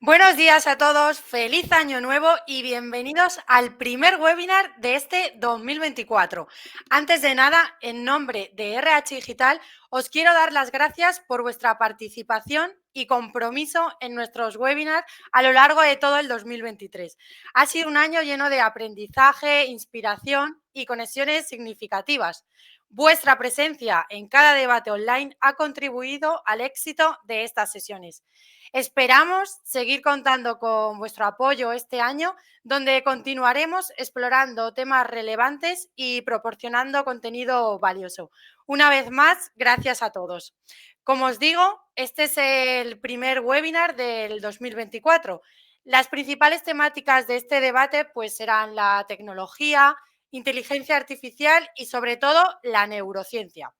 Buenos días a todos, feliz año nuevo y bienvenidos al primer webinar de este 2024. Antes de nada, en nombre de RH Digital, os quiero dar las gracias por vuestra participación y compromiso en nuestros webinars a lo largo de todo el 2023. Ha sido un año lleno de aprendizaje, inspiración y conexiones significativas. Vuestra presencia en cada debate online ha contribuido al éxito de estas sesiones. Esperamos seguir contando con vuestro apoyo este año, donde continuaremos explorando temas relevantes y proporcionando contenido valioso. Una vez más, gracias a todos. Como os digo, este es el primer webinar del 2024. Las principales temáticas de este debate pues, serán la tecnología, inteligencia artificial y sobre todo la neurociencia.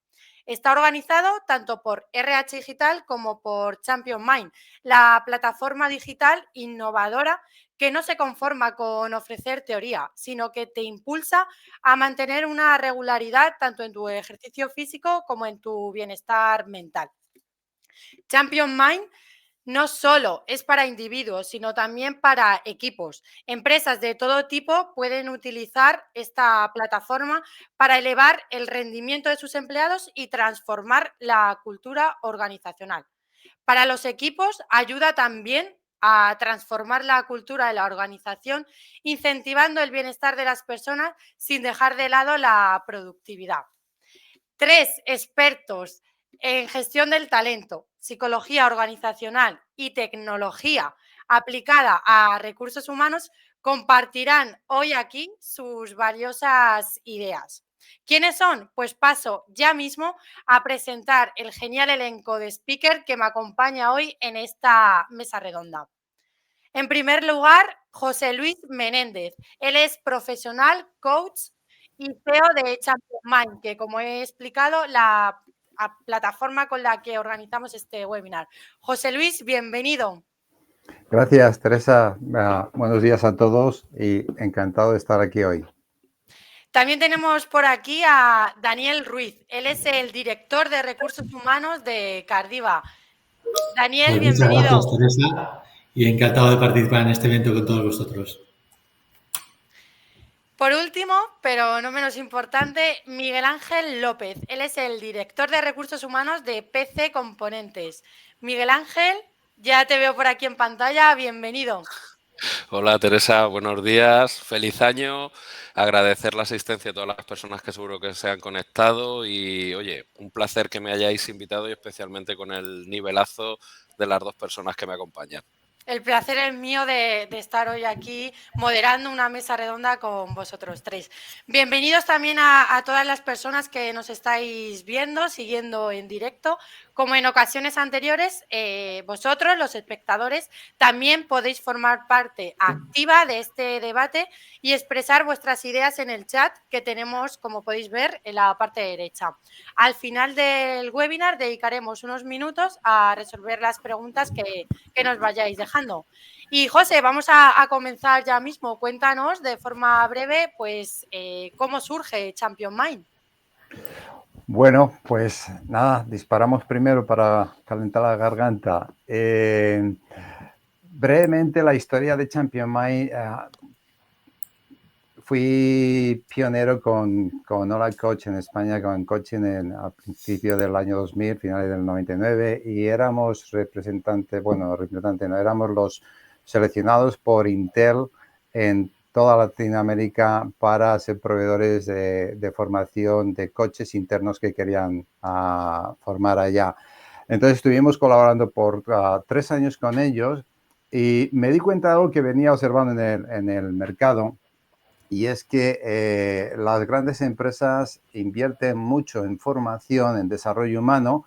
Está organizado tanto por RH Digital como por Champion Mind, la plataforma digital innovadora que no se conforma con ofrecer teoría, sino que te impulsa a mantener una regularidad tanto en tu ejercicio físico como en tu bienestar mental. Champion Mind no solo es para individuos, sino también para equipos. Empresas de todo tipo pueden utilizar esta plataforma para elevar el rendimiento de sus empleados y transformar la cultura organizacional. Para los equipos ayuda también a transformar la cultura de la organización, incentivando el bienestar de las personas sin dejar de lado la productividad. 3 expertos en gestión del talento, psicología organizacional y tecnología aplicada a recursos humanos compartirán hoy aquí sus valiosas ideas. ¿Quiénes son? Pues paso ya mismo a presentar el genial elenco de speaker que me acompaña hoy en esta mesa redonda. En primer lugar, José Luis Menéndez. Él es profesional, coach y CEO de Champion Mind, que como he explicado, la plataforma con la que organizamos este webinar. José Luis, bienvenido. Gracias, Teresa. Buenos días a todos y encantado de estar aquí hoy. También tenemos por aquí a Daniel Ruiz. Él es el director de recursos humanos de Cardiva. Daniel, Pues muchas gracias, bienvenido. Teresa, y encantado de participar en este evento con todos vosotros. Por último, pero no menos importante, Miguel Ángel López. Él es el director de recursos humanos de PC Componentes. Miguel Ángel, ya te veo por aquí en pantalla. Bienvenido. Hola Teresa, buenos días, feliz año, agradecer la asistencia a todas las personas que seguro que se han conectado y oye, un placer que me hayáis invitado y especialmente con el nivelazo de las dos personas que me acompañan. El placer es mío de estar hoy aquí moderando una mesa redonda con vosotros tres. Bienvenidos también a todas las personas que nos estáis viendo, siguiendo en directo. Como en ocasiones anteriores, vosotros, los espectadores, también podéis formar parte activa de este debate y expresar vuestras ideas en el chat que tenemos, como podéis ver, en la parte derecha. Al final del webinar dedicaremos unos minutos a resolver las preguntas que nos vayáis dejando. Y José, vamos a comenzar ya mismo. Cuéntanos de forma breve, pues, cómo surge Champion Mind. Bueno, pues nada, disparamos primero para calentar la garganta. Brevemente, la historia de Champion Mind. Fui pionero con Hola Coach en España, con coaching a principios del año 2000, finales del 99, y éramos éramos los seleccionados por Intel en toda Latinoamérica para ser proveedores de formación de coaches internos que querían formar allá. Entonces estuvimos colaborando por 3 años con ellos y me di cuenta de algo que venía observando en el mercado. Y es que las grandes empresas invierten mucho en formación, en desarrollo humano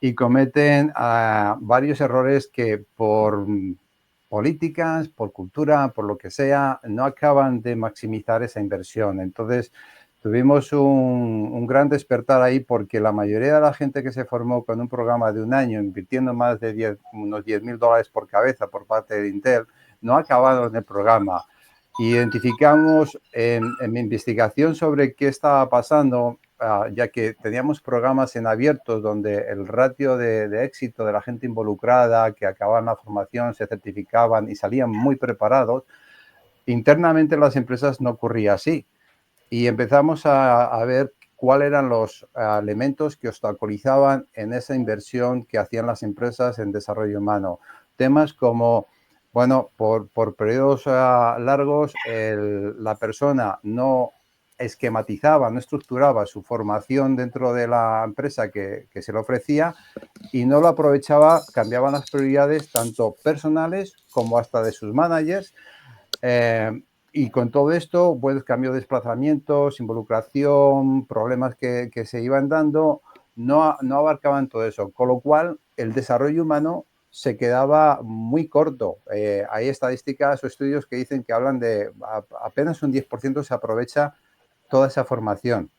y cometen varios errores que por políticas, por cultura, por lo que sea, no acaban de maximizar esa inversión. Entonces, tuvimos un gran despertar ahí porque la mayoría de la gente que se formó con un programa de un año, invirtiendo más de unos $10,000 por cabeza por parte de Intel, no ha acabado en el programa. Identificamos en mi investigación sobre qué estaba pasando ya que teníamos programas en abiertos donde el ratio de éxito de la gente involucrada, que acababan la formación, se certificaban y salían muy preparados, internamente en las empresas no ocurría así. Y empezamos a ver cuáles eran los elementos que obstaculizaban en esa inversión que hacían las empresas en desarrollo humano. Temas como, bueno, por periodos largos, la persona no esquematizaba, no estructuraba su formación dentro de la empresa que se le ofrecía y no lo aprovechaba, cambiaban las prioridades tanto personales como hasta de sus managers. Y con todo esto, pues cambio de desplazamientos, involucración, problemas que se iban dando, no abarcaban todo eso. Con lo cual, el desarrollo humano se quedaba muy corto. Hay estadísticas o estudios que dicen que hablan de apenas un 10% se aprovecha toda esa formación.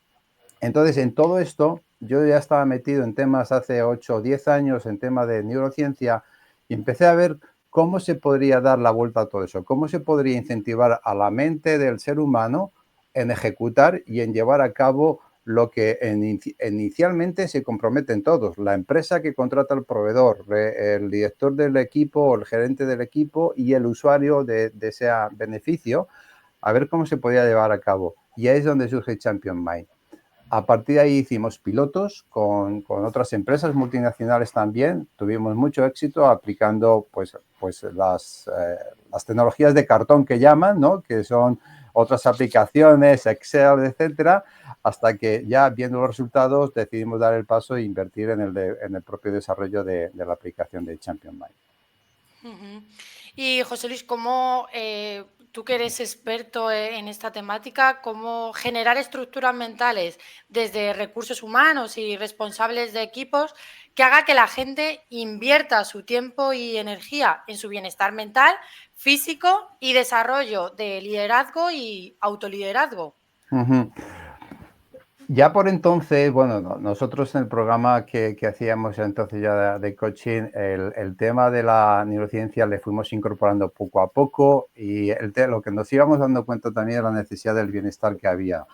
Entonces, en todo esto, yo ya estaba metido en temas hace 8 o 10 años, en temas de neurociencia, y empecé a ver cómo se podría dar la vuelta a todo eso, cómo se podría incentivar a la mente del ser humano en ejecutar y en llevar a cabo lo que inicialmente se comprometen todos, la empresa que contrata al proveedor, el director del equipo o el gerente del equipo y el usuario de ese beneficio, a ver cómo se podía llevar a cabo. Y ahí es donde surge Champion Mind. A partir de ahí hicimos pilotos con otras empresas multinacionales también. Tuvimos mucho éxito aplicando pues las tecnologías de cartón que llaman, ¿no? Que son otras aplicaciones, Excel, etcétera, hasta que ya viendo los resultados decidimos dar el paso e invertir en el propio desarrollo de la aplicación de Champion Mind. Y José Luis, ¿cómo tú que eres experto en esta temática, cómo generar estructuras mentales desde recursos humanos y responsables de equipos que haga que la gente invierta su tiempo y energía en su bienestar mental, físico y desarrollo de liderazgo y autoliderazgo? Ya por entonces, bueno, nosotros en el programa que hacíamos entonces ya de coaching, el tema de la neurociencia le fuimos incorporando poco a poco y lo que nos íbamos dando cuenta también era la necesidad del bienestar que había.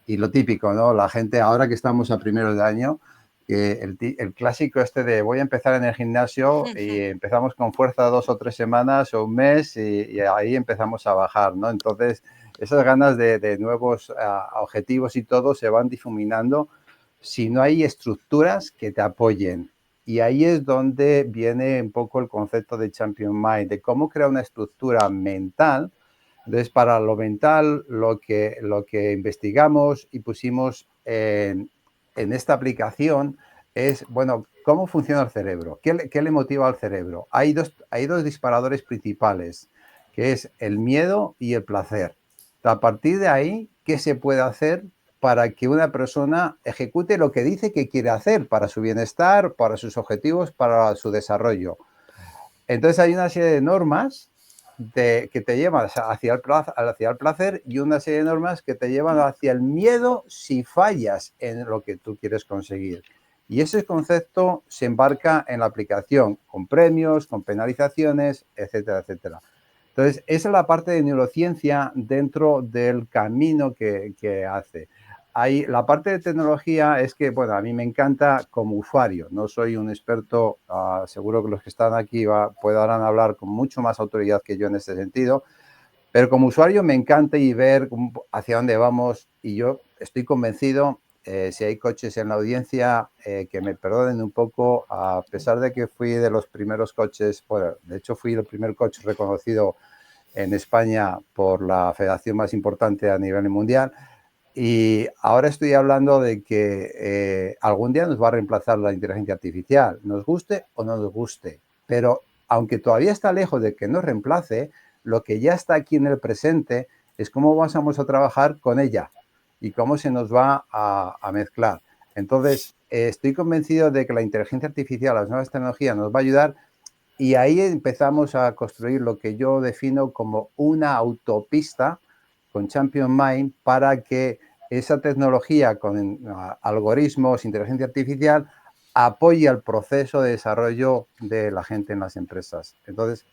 Y lo típico, ¿no? La gente, ahora que estamos a primeros de año, el clásico este de voy a empezar en el gimnasio y empezamos con fuerza 2 o 3 semanas o un mes y ahí empezamos a bajar, ¿no? Entonces, esas ganas de nuevos objetivos y todo se van difuminando si no hay estructuras que te apoyen. Y ahí es donde viene un poco el concepto de Champion Mind, de cómo crear una estructura mental. Entonces, para lo mental, lo que investigamos y pusimos en esta aplicación es, bueno, ¿cómo funciona el cerebro? ¿Qué le motiva al cerebro? Hay dos disparadores principales, que es el miedo y el placer. A partir de ahí, ¿qué se puede hacer para que una persona ejecute lo que dice que quiere hacer para su bienestar, para sus objetivos, para su desarrollo? Entonces hay una serie de normas que te llevan hacia el placer y una serie de normas que te llevan hacia el miedo si fallas en lo que tú quieres conseguir. Y ese concepto se embarca en la aplicación con premios, con penalizaciones, etcétera, etcétera. Entonces, esa es la parte de neurociencia dentro del camino que hace. La parte de tecnología es que, bueno, a mí me encanta como usuario, no soy un experto, seguro que los que están aquí podrán hablar con mucho más autoridad que yo en este sentido, pero como usuario me encanta y ver hacia dónde vamos y yo estoy convencido, si hay coaches en la audiencia, que me perdonen un poco, a pesar de que fui de los primeros coaches, bueno, de hecho fui el primer coach reconocido en España por la federación más importante a nivel mundial. Y ahora estoy hablando de que algún día nos va a reemplazar la inteligencia artificial, nos guste o no nos guste. Pero aunque todavía está lejos de que nos reemplace, lo que ya está aquí en el presente es cómo vamos a trabajar con ella y cómo se nos va a mezclar. Entonces, estoy convencido de que la inteligencia artificial, las nuevas tecnologías nos va a ayudar y ahí empezamos a construir lo que yo defino como una autopista con Champion Mind para que esa tecnología con algoritmos, inteligencia artificial, apoye el proceso de desarrollo de la gente en las empresas. Entonces,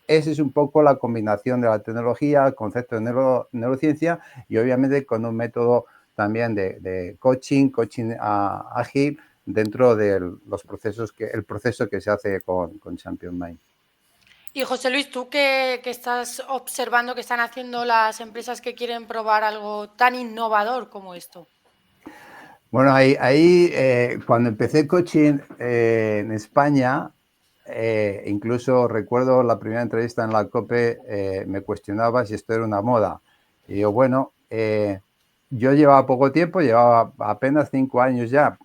esa es un poco la combinación de la tecnología, el concepto de neurociencia y obviamente con un método también de coaching ágil dentro de los procesos el proceso que se hace con Champion Mind. Y José Luis, tú que estás observando que están haciendo las empresas que quieren probar algo tan innovador como esto. Bueno, ahí cuando empecé coaching en España, incluso recuerdo la primera entrevista en la COPE, me cuestionaba si esto era una moda. Y yo, bueno, yo llevaba poco tiempo, llevaba apenas 5 años ya.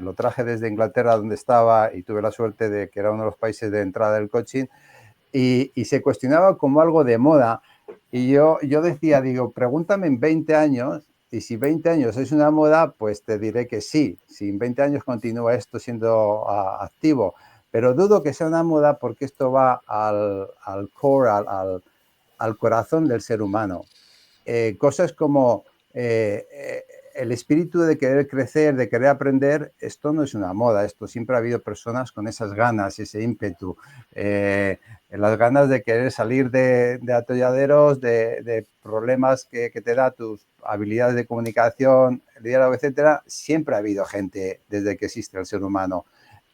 Lo traje desde Inglaterra, donde estaba, y tuve la suerte de que era uno de los países de entrada del coaching, y se cuestionaba como algo de moda. Y yo decía, digo, pregúntame en 20 años, y si 20 años es una moda, pues te diré que sí. Si en 20 años continúa esto siendo activo. Pero dudo que sea una moda porque esto va al core, al corazón del ser humano. Cosas como el espíritu de querer crecer, de querer aprender, esto no es una moda, esto siempre ha habido personas con esas ganas, ese ímpetu, las ganas de querer salir de atolladeros, de problemas que te da tus habilidades de comunicación, liderazgo, etcétera. Siempre ha habido gente desde que existe el ser humano.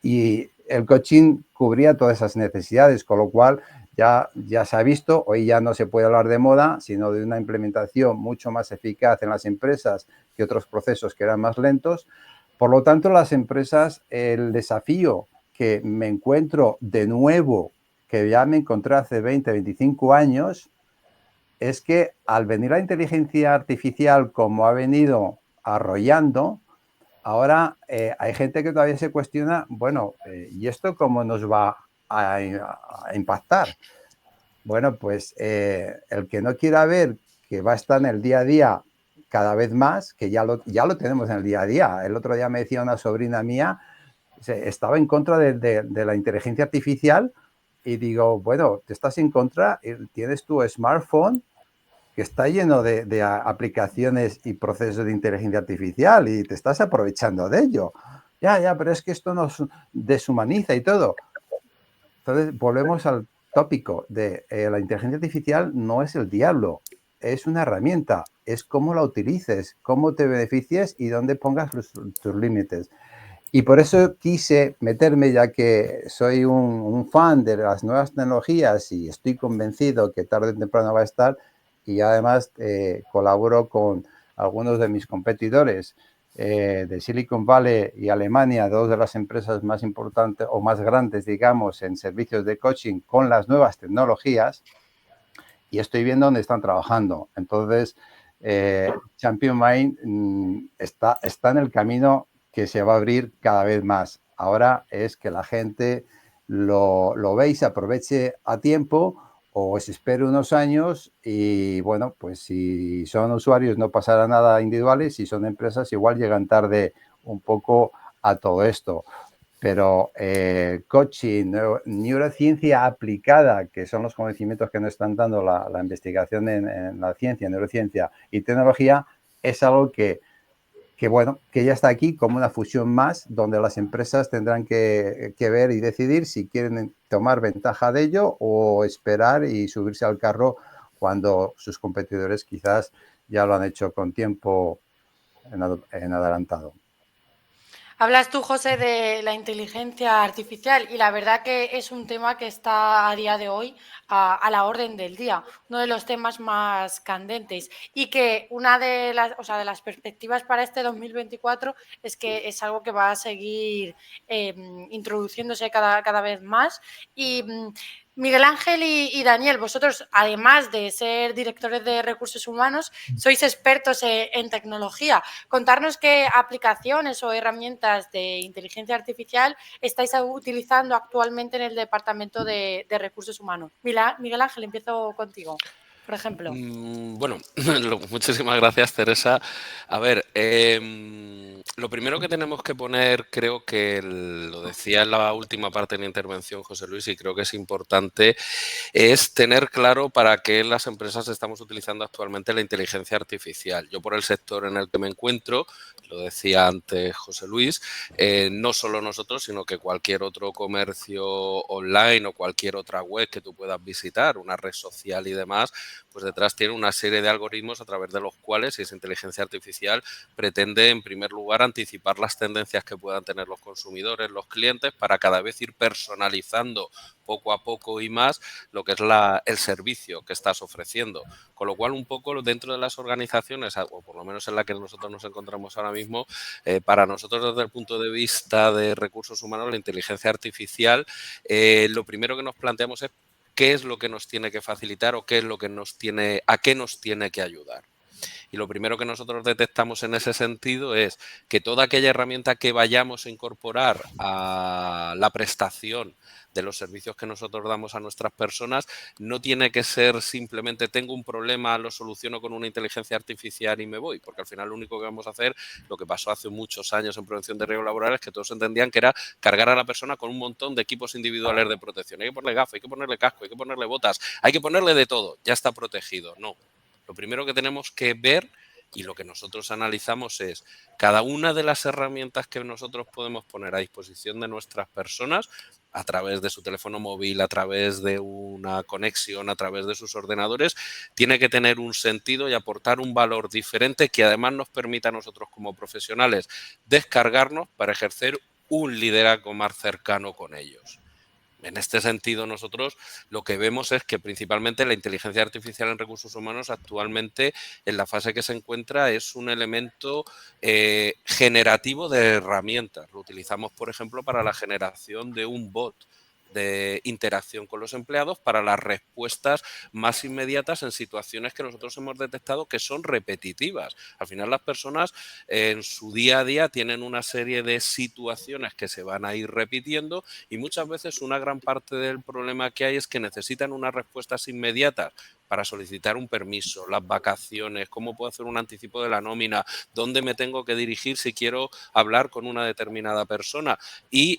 Y el coaching cubría todas esas necesidades, con lo cual ya se ha visto, hoy ya no se puede hablar de moda, sino de una implementación mucho más eficaz en las empresas que otros procesos que eran más lentos. Por lo tanto, las empresas, el desafío que me encuentro de nuevo, que ya me encontré hace 20, 25 años, es que al venir la inteligencia artificial como ha venido arrollando, ahora hay gente que todavía se cuestiona, bueno, ¿y esto cómo nos va a impactar? Bueno, pues el que no quiera ver que va a estar en el día a día cada vez más, que ya lo tenemos en el día a día. El otro día me decía una sobrina mía, estaba en contra de la inteligencia artificial y digo, bueno, te estás en contra, tienes tu smartphone que está lleno de aplicaciones y procesos de inteligencia artificial y te estás aprovechando de ello. Ya, pero es que esto nos deshumaniza y todo. Entonces, volvemos al tópico de la inteligencia artificial no es el diablo, es una herramienta, es cómo la utilices, cómo te beneficies y dónde pongas tus límites. Y por eso quise meterme, ya que soy un fan de las nuevas tecnologías y estoy convencido que tarde o temprano va a estar, y además colaboro con algunos de mis competidores de Silicon Valley y Alemania, dos de las empresas más importantes o más grandes, digamos, en servicios de coaching con las nuevas tecnologías, y estoy viendo dónde están trabajando. Entonces, Champion Mind está en el camino que se va a abrir cada vez más. Ahora es que la gente lo ve y se aproveche a tiempo, o se espere unos años y, bueno, pues si son usuarios no pasará nada individuales, si son empresas igual llegan tarde un poco a todo esto. Pero coaching, neurociencia aplicada, que son los conocimientos que nos están dando la investigación en la ciencia, neurociencia y tecnología, es algo que ya está aquí como una fusión más, donde las empresas tendrán que ver y decidir si quieren tomar ventaja de ello o esperar y subirse al carro cuando sus competidores quizás ya lo han hecho con tiempo en adelantado. Hablas tú, José, de la inteligencia artificial y la verdad que es un tema que está a día de hoy a la orden del día, uno de los temas más candentes, y que una de las perspectivas para este 2024 es que es algo que va a seguir introduciéndose cada vez más. Y Miguel Ángel y Daniel, vosotros, además de ser directores de recursos humanos, sois expertos en tecnología. Contarnos qué aplicaciones o herramientas de inteligencia artificial estáis utilizando actualmente en el Departamento de Recursos Humanos. Miguel Ángel, empiezo contigo, por ejemplo. Bueno, muchísimas gracias, Teresa. A ver, Lo primero que tenemos que poner, creo que lo decía en la última parte de la intervención José Luis, y creo que es importante, es tener claro para qué las empresas estamos utilizando actualmente la inteligencia artificial. Yo, por el sector en el que me encuentro, lo decía antes José Luis, no solo nosotros, sino que cualquier otro comercio online o cualquier otra web que tú puedas visitar, una red social y demás, pues detrás tiene una serie de algoritmos a través de los cuales esa inteligencia artificial pretende, en primer lugar, anticipar las tendencias que puedan tener los consumidores, los clientes, para cada vez ir personalizando poco a poco y más lo que es el servicio que estás ofreciendo. Con lo cual, un poco dentro de las organizaciones, o por lo menos en la que nosotros nos encontramos ahora mismo, para nosotros desde el punto de vista de recursos humanos, la inteligencia artificial, lo primero que nos planteamos es qué es lo que nos tiene que facilitar o qué es lo que a qué nos tiene que ayudar. Y lo primero que nosotros detectamos en ese sentido es que toda aquella herramienta que vayamos a incorporar a la prestación de los servicios que nosotros damos a nuestras personas no tiene que ser simplemente tengo un problema, lo soluciono con una inteligencia artificial y me voy, porque al final lo único que vamos a hacer, lo que pasó hace muchos años en prevención de riesgos laborales, que todos entendían que era cargar a la persona con un montón de equipos individuales de protección. Hay que ponerle gafas, hay que ponerle casco, hay que ponerle botas, hay que ponerle de todo, ya está protegido. No. Lo primero que tenemos que ver y lo que nosotros analizamos es cada una de las herramientas que nosotros podemos poner a disposición de nuestras personas a través de su teléfono móvil, a través de una conexión, a través de sus ordenadores, tiene que tener un sentido y aportar un valor diferente que además nos permita a nosotros como profesionales descargarnos para ejercer un liderazgo más cercano con ellos. En este sentido, nosotros lo que vemos es que principalmente la inteligencia artificial en recursos humanos actualmente en la fase que se encuentra es un elemento generativo de herramientas. Lo utilizamos, por ejemplo, para la generación de un bot de interacción con los empleados para las respuestas más inmediatas en situaciones que nosotros hemos detectado que son repetitivas. Al final las personas en su día a día tienen una serie de situaciones que se van a ir repitiendo y muchas veces una gran parte del problema que hay es que necesitan unas respuestas inmediatas para solicitar un permiso, las vacaciones, cómo puedo hacer un anticipo de la nómina, dónde me tengo que dirigir si quiero hablar con una determinada persona. Y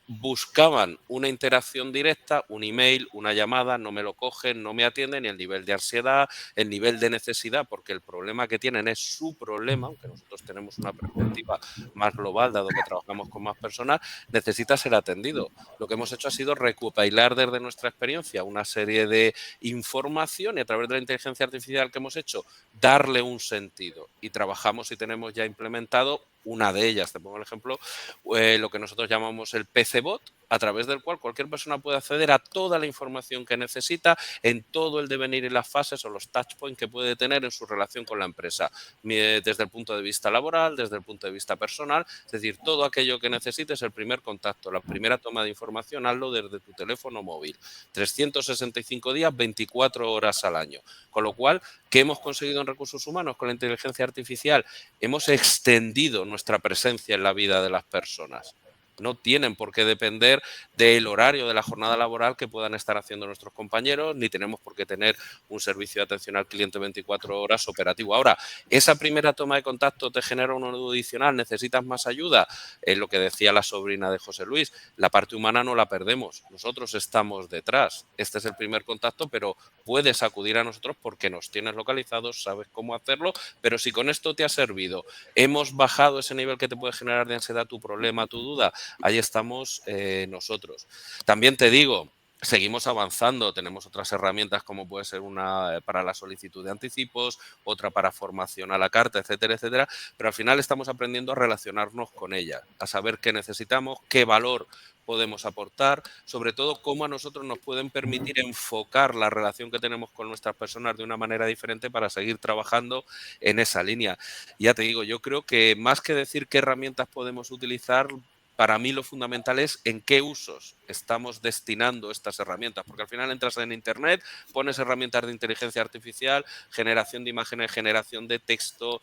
buscaban una interacción directa, un email, una llamada, no me lo cogen, no me atienden, y el nivel de ansiedad, el nivel de necesidad, porque el problema que tienen es su problema, aunque nosotros tenemos una perspectiva más global, dado que trabajamos con más personas, necesita ser atendido. Lo que hemos hecho ha sido recopilar desde nuestra experiencia una serie de información y a través de la inteligencia artificial que hemos hecho, darle un sentido. Y trabajamos y tenemos ya implementado una de ellas, te pongo el ejemplo, lo que nosotros llamamos el PC-Bot, a través del cual cualquier persona puede acceder a toda la información que necesita en todo el devenir y las fases o los touch points que puede tener en su relación con la empresa, desde el punto de vista laboral, desde el punto de vista personal, es decir, todo aquello que necesites, el primer contacto, la primera toma de información, hazlo desde tu teléfono móvil, 365 días, 24 horas al año. Con lo cual, ¿qué hemos conseguido en recursos humanos con la inteligencia artificial? Hemos extendido nuestra presencia en la vida de las personas. No tienen por qué depender del horario de la jornada laboral que puedan estar haciendo nuestros compañeros, ni tenemos por qué tener un servicio de atención al cliente 24 horas operativo. Ahora, esa primera toma de contacto te genera un nudo adicional, necesitas más ayuda. Es lo que decía la sobrina de José Luis, la parte humana no la perdemos, nosotros estamos detrás. Este es el primer contacto, pero puedes acudir a nosotros porque nos tienes localizados, sabes cómo hacerlo, pero si con esto te ha servido, hemos bajado ese nivel que te puede generar de ansiedad, tu problema, tu duda, ahí estamos nosotros. También te digo, seguimos avanzando, tenemos otras herramientas como puede ser una para la solicitud de anticipos, otra para formación a la carta, etcétera, etcétera, pero al final estamos aprendiendo a relacionarnos con ella, a saber qué necesitamos, qué valor podemos aportar, sobre todo cómo a nosotros nos pueden permitir enfocar la relación que tenemos con nuestras personas de una manera diferente para seguir trabajando en esa línea. Y ya te digo, yo creo que más que decir qué herramientas podemos utilizar, para mí lo fundamental es en qué usos estamos destinando estas herramientas, porque al final entras en Internet, pones herramientas de inteligencia artificial, generación de imágenes, generación de texto,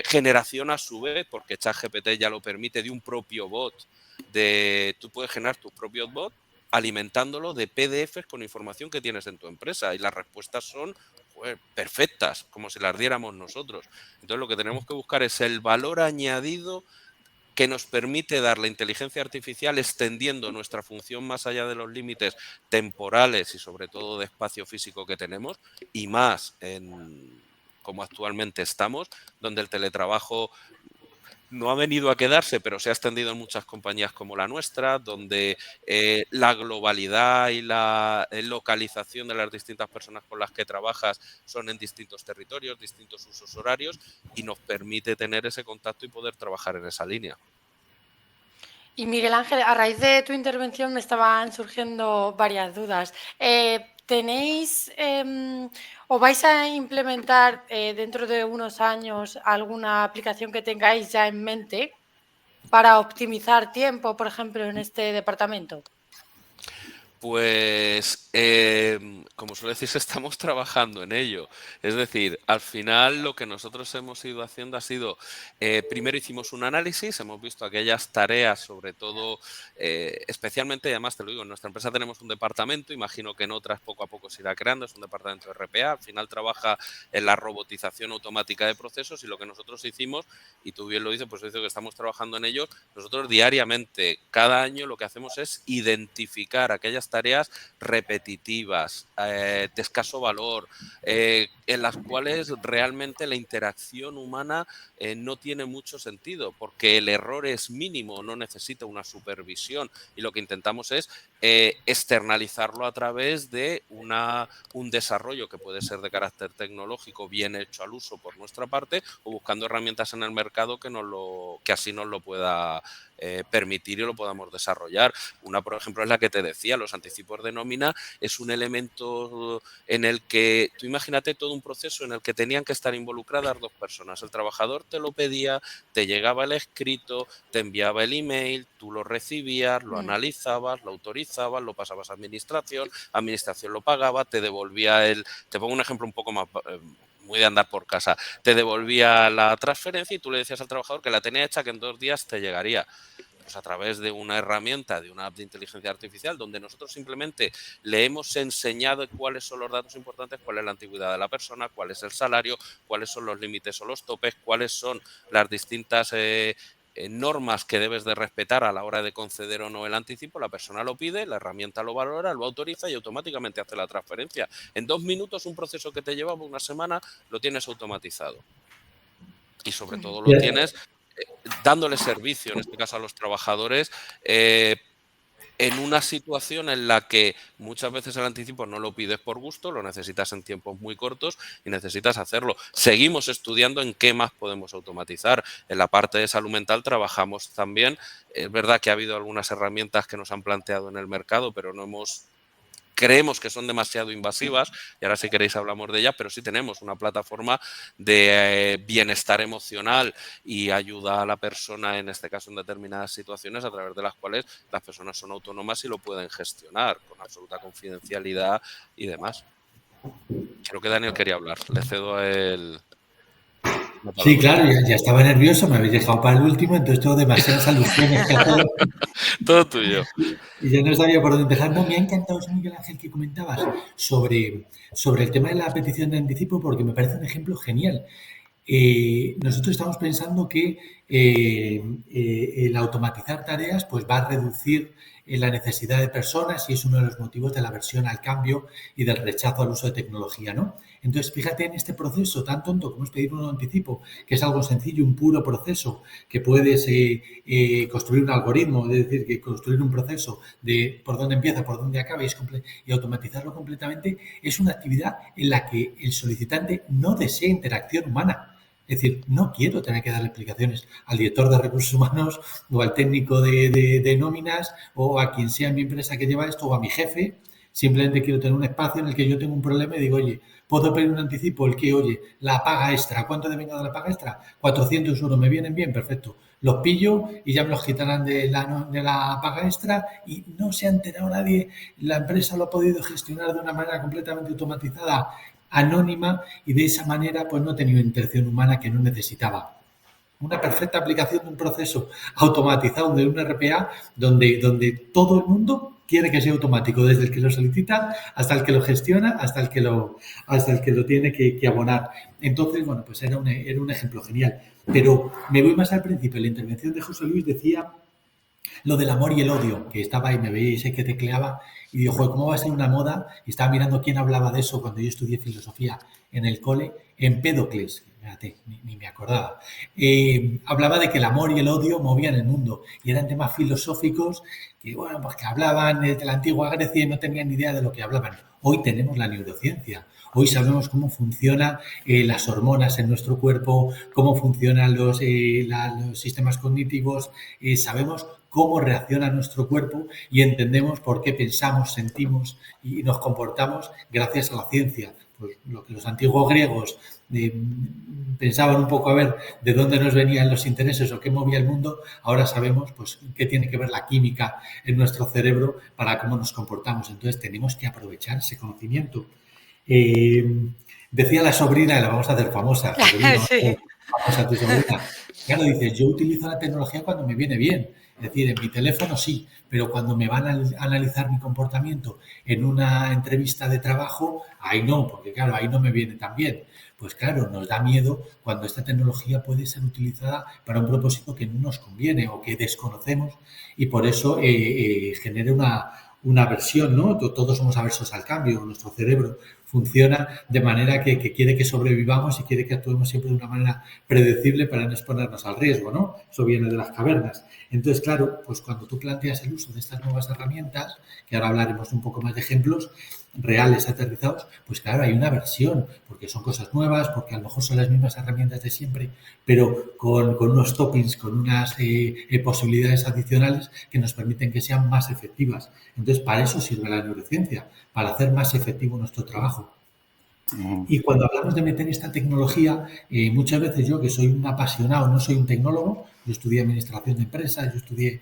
generación a su vez, porque ChatGPT ya lo permite, de un propio bot. Tú puedes generar tus propios bots alimentándolo de PDFs con información que tienes en tu empresa y las respuestas son perfectas, como si las diéramos nosotros. Entonces lo que tenemos que buscar es el valor añadido que nos permite dar la inteligencia artificial extendiendo nuestra función más allá de los límites temporales y sobre todo de espacio físico que tenemos, y más como actualmente estamos, donde el teletrabajo no ha venido a quedarse, pero se ha extendido en muchas compañías como la nuestra, donde la globalidad y la localización de las distintas personas con las que trabajas son en distintos territorios, distintos usos horarios, y nos permite tener ese contacto y poder trabajar en esa línea. Y Miguel Ángel, a raíz de tu intervención me estaban surgiendo varias dudas. ¿Tenéis o vais a implementar dentro de unos años alguna aplicación que tengáis ya en mente para optimizar tiempo, por ejemplo, en este departamento? Pues, como suele decirse, estamos trabajando en ello. Es decir, al final lo que nosotros hemos ido haciendo ha sido, primero hicimos un análisis, hemos visto aquellas tareas, sobre todo, especialmente, además te lo digo, en nuestra empresa tenemos un departamento, imagino que en otras poco a poco se irá creando, es un departamento de RPA, al final trabaja en la robotización automática de procesos, y lo que nosotros hicimos, y tú bien lo dices, pues dice que estamos trabajando en ello, nosotros diariamente, cada año, lo que hacemos es identificar aquellas tareas repetitivas, de escaso valor, en las cuales realmente la interacción humana no tiene mucho sentido, porque el error es mínimo, no necesita una supervisión, y lo que intentamos es externalizarlo a través de un desarrollo que puede ser de carácter tecnológico bien hecho al uso por nuestra parte, o buscando herramientas en el mercado que así nos lo pueda permitir y lo podamos desarrollar. Una, por ejemplo, es la que te decía, los anticipos de nómina es un elemento en el que, tú imagínate todo un proceso en el que tenían que estar involucradas dos personas. El trabajador te lo pedía, te llegaba el escrito, te enviaba el email, tú lo recibías, lo analizabas, lo autorizabas, lo pasabas a administración lo pagaba, te devolvía te pongo un ejemplo un poco más muy de andar por casa, te devolvía la transferencia y tú le decías al trabajador que la tenía hecha, que en 2 días te llegaría. Pues a través de una herramienta, de una app de inteligencia artificial, donde nosotros simplemente le hemos enseñado cuáles son los datos importantes, cuál es la antigüedad de la persona, cuál es el salario, cuáles son los límites o los topes, cuáles son las distintas normas que debes de respetar a la hora de conceder o no el anticipo. La persona lo pide, la herramienta lo valora, lo autoriza y automáticamente hace la transferencia. En 2 minutos, un proceso que te llevaba una semana lo tienes automatizado. Y sobre todo lo tienes dándole servicio, en este caso a los trabajadores, en una situación en la que muchas veces el anticipo no lo pides por gusto, lo necesitas en tiempos muy cortos y necesitas hacerlo. Seguimos estudiando en qué más podemos automatizar. En la parte de salud mental trabajamos también. Es verdad que ha habido algunas herramientas que nos han planteado en el mercado, pero creemos que son demasiado invasivas, y ahora si queréis hablamos de ellas, pero sí tenemos una plataforma de bienestar emocional y ayuda a la persona, en este caso en determinadas situaciones, a través de las cuales las personas son autónomas y lo pueden gestionar con absoluta confidencialidad y demás. Creo que Daniel quería hablar, le cedo a él. Sí, claro, ya estaba nervioso, me habéis dejado para el último, entonces tengo demasiadas alusiones que hacer. Todo tuyo. Y ya no sabía por dónde empezar. No, me ha encantado eso, Miguel Ángel, que comentabas sobre el tema de la petición de anticipo, porque me parece un ejemplo genial. Nosotros estamos pensando que el automatizar tareas pues va a reducir la necesidad de personas, y es uno de los motivos de la aversión al cambio y del rechazo al uso de tecnología, ¿no? Entonces, fíjate en este proceso tan tonto como es pedir un anticipo, que es algo sencillo, un puro proceso, que puedes construir un algoritmo, es decir, que construir un proceso de por dónde empieza, por dónde acaba y automatizarlo completamente, es una actividad en la que el solicitante no desea interacción humana. Es decir, no quiero tener que darle explicaciones al director de recursos humanos o al técnico de nóminas o a quien sea en mi empresa que lleva esto o a mi jefe. Simplemente quiero tener un espacio en el que yo tengo un problema y digo, oye, ¿puedo pedir un anticipo? El que, oye, la paga extra. ¿Cuánto devenga de la paga extra? 400 euros. ¿Me vienen bien? Perfecto. Los pillo y ya me los quitarán de la paga extra y no se ha enterado nadie. La empresa lo ha podido gestionar de una manera completamente automatizada, anónima, y de esa manera pues no he tenido interacción humana que no necesitaba. Una perfecta aplicación de un proceso automatizado de un RPA donde todo el mundo quiere que sea automático, desde el que lo solicita hasta el que lo gestiona, hasta el que lo tiene que abonar. Entonces, bueno, pues era un ejemplo genial. Pero me voy más al principio. La intervención de José Luis decía lo del amor y el odio, que estaba ahí, me veía y sé que tecleaba y digo, joder, ¿cómo va a ser una moda? Y estaba mirando quién hablaba de eso cuando yo estudié filosofía en el cole, Empédocles, fíjate, ni me acordaba. Hablaba de que el amor y el odio movían el mundo y eran temas filosóficos que, bueno, pues que hablaban de la antigua Grecia y no tenían ni idea de lo que hablaban. Hoy tenemos la neurociencia. Hoy sabemos cómo funcionan las hormonas en nuestro cuerpo, cómo funcionan los sistemas cognitivos, sabemos cómo reacciona nuestro cuerpo y entendemos por qué pensamos, sentimos y nos comportamos gracias a la ciencia. Pues lo que los antiguos griegos pensaban un poco a ver de dónde nos venían los intereses o qué movía el mundo, ahora sabemos pues qué tiene que ver la química en nuestro cerebro para cómo nos comportamos. Entonces tenemos que aprovechar ese conocimiento. Decía la sobrina, y la vamos a hacer famosa, Sí. famosa tu sobrina. Claro, dices, yo utilizo la tecnología cuando me viene bien. Es decir, en mi teléfono sí, pero cuando me van a analizar mi comportamiento en una entrevista de trabajo, ahí no, porque claro, ahí no me viene tan bien. Pues claro, nos da miedo cuando esta tecnología puede ser utilizada para un propósito que no nos conviene o que desconocemos y por eso genera una aversión, ¿no? Todos somos aversos al cambio, nuestro cerebro funciona de manera que quiere que sobrevivamos y quiere que actuemos siempre de una manera predecible para no exponernos al riesgo, ¿no? Eso viene de las cavernas. Entonces, claro, pues cuando tú planteas el uso de estas nuevas herramientas, que ahora hablaremos un poco más de ejemplos reales, aterrizados, pues claro, hay una aversión, porque son cosas nuevas, porque a lo mejor son las mismas herramientas de siempre, pero con unos toppings, con unas posibilidades adicionales que nos permiten que sean más efectivas. Entonces, para eso sirve la neurociencia, para hacer más efectivo nuestro trabajo. Y cuando hablamos de meter esta tecnología, muchas veces yo, que soy un apasionado, no soy un tecnólogo, yo estudié Administración de Empresas, yo estudié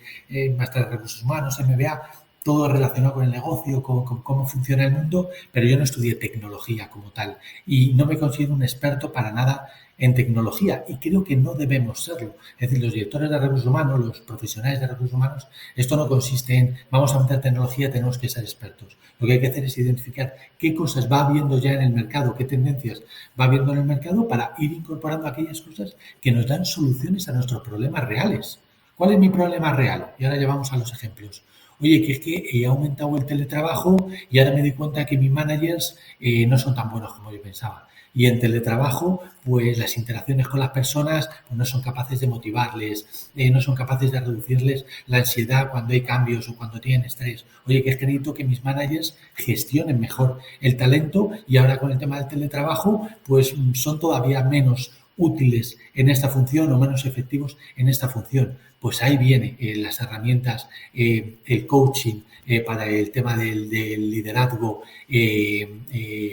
Máster de Recursos Humanos, MBA, todo relacionado con el negocio, con cómo funciona el mundo, pero yo no estudié tecnología como tal y no me considero un experto para nada en tecnología y creo que no debemos serlo. Es decir, los directores de recursos humanos, los profesionales de recursos humanos, esto no consiste en vamos a meter tecnología, tenemos que ser expertos. Lo que hay que hacer es identificar qué cosas va habiendo ya en el mercado, qué tendencias va habiendo en el mercado para ir incorporando aquellas cosas que nos dan soluciones a nuestros problemas reales. ¿Cuál es mi problema real? Y ahora llevamos a los ejemplos. Oye, que es que he aumentado el teletrabajo y ahora me doy cuenta que mis managers no son tan buenos como yo pensaba. Y en teletrabajo, pues las interacciones con las personas pues no son capaces de motivarles, no son capaces de reducirles la ansiedad cuando hay cambios o cuando tienen estrés. Oye, que es que necesito que mis managers gestionen mejor el talento y ahora con el tema del teletrabajo, pues son todavía menos útiles en esta función o menos efectivos en esta función. Pues ahí vienen las herramientas, el coaching para el tema del liderazgo,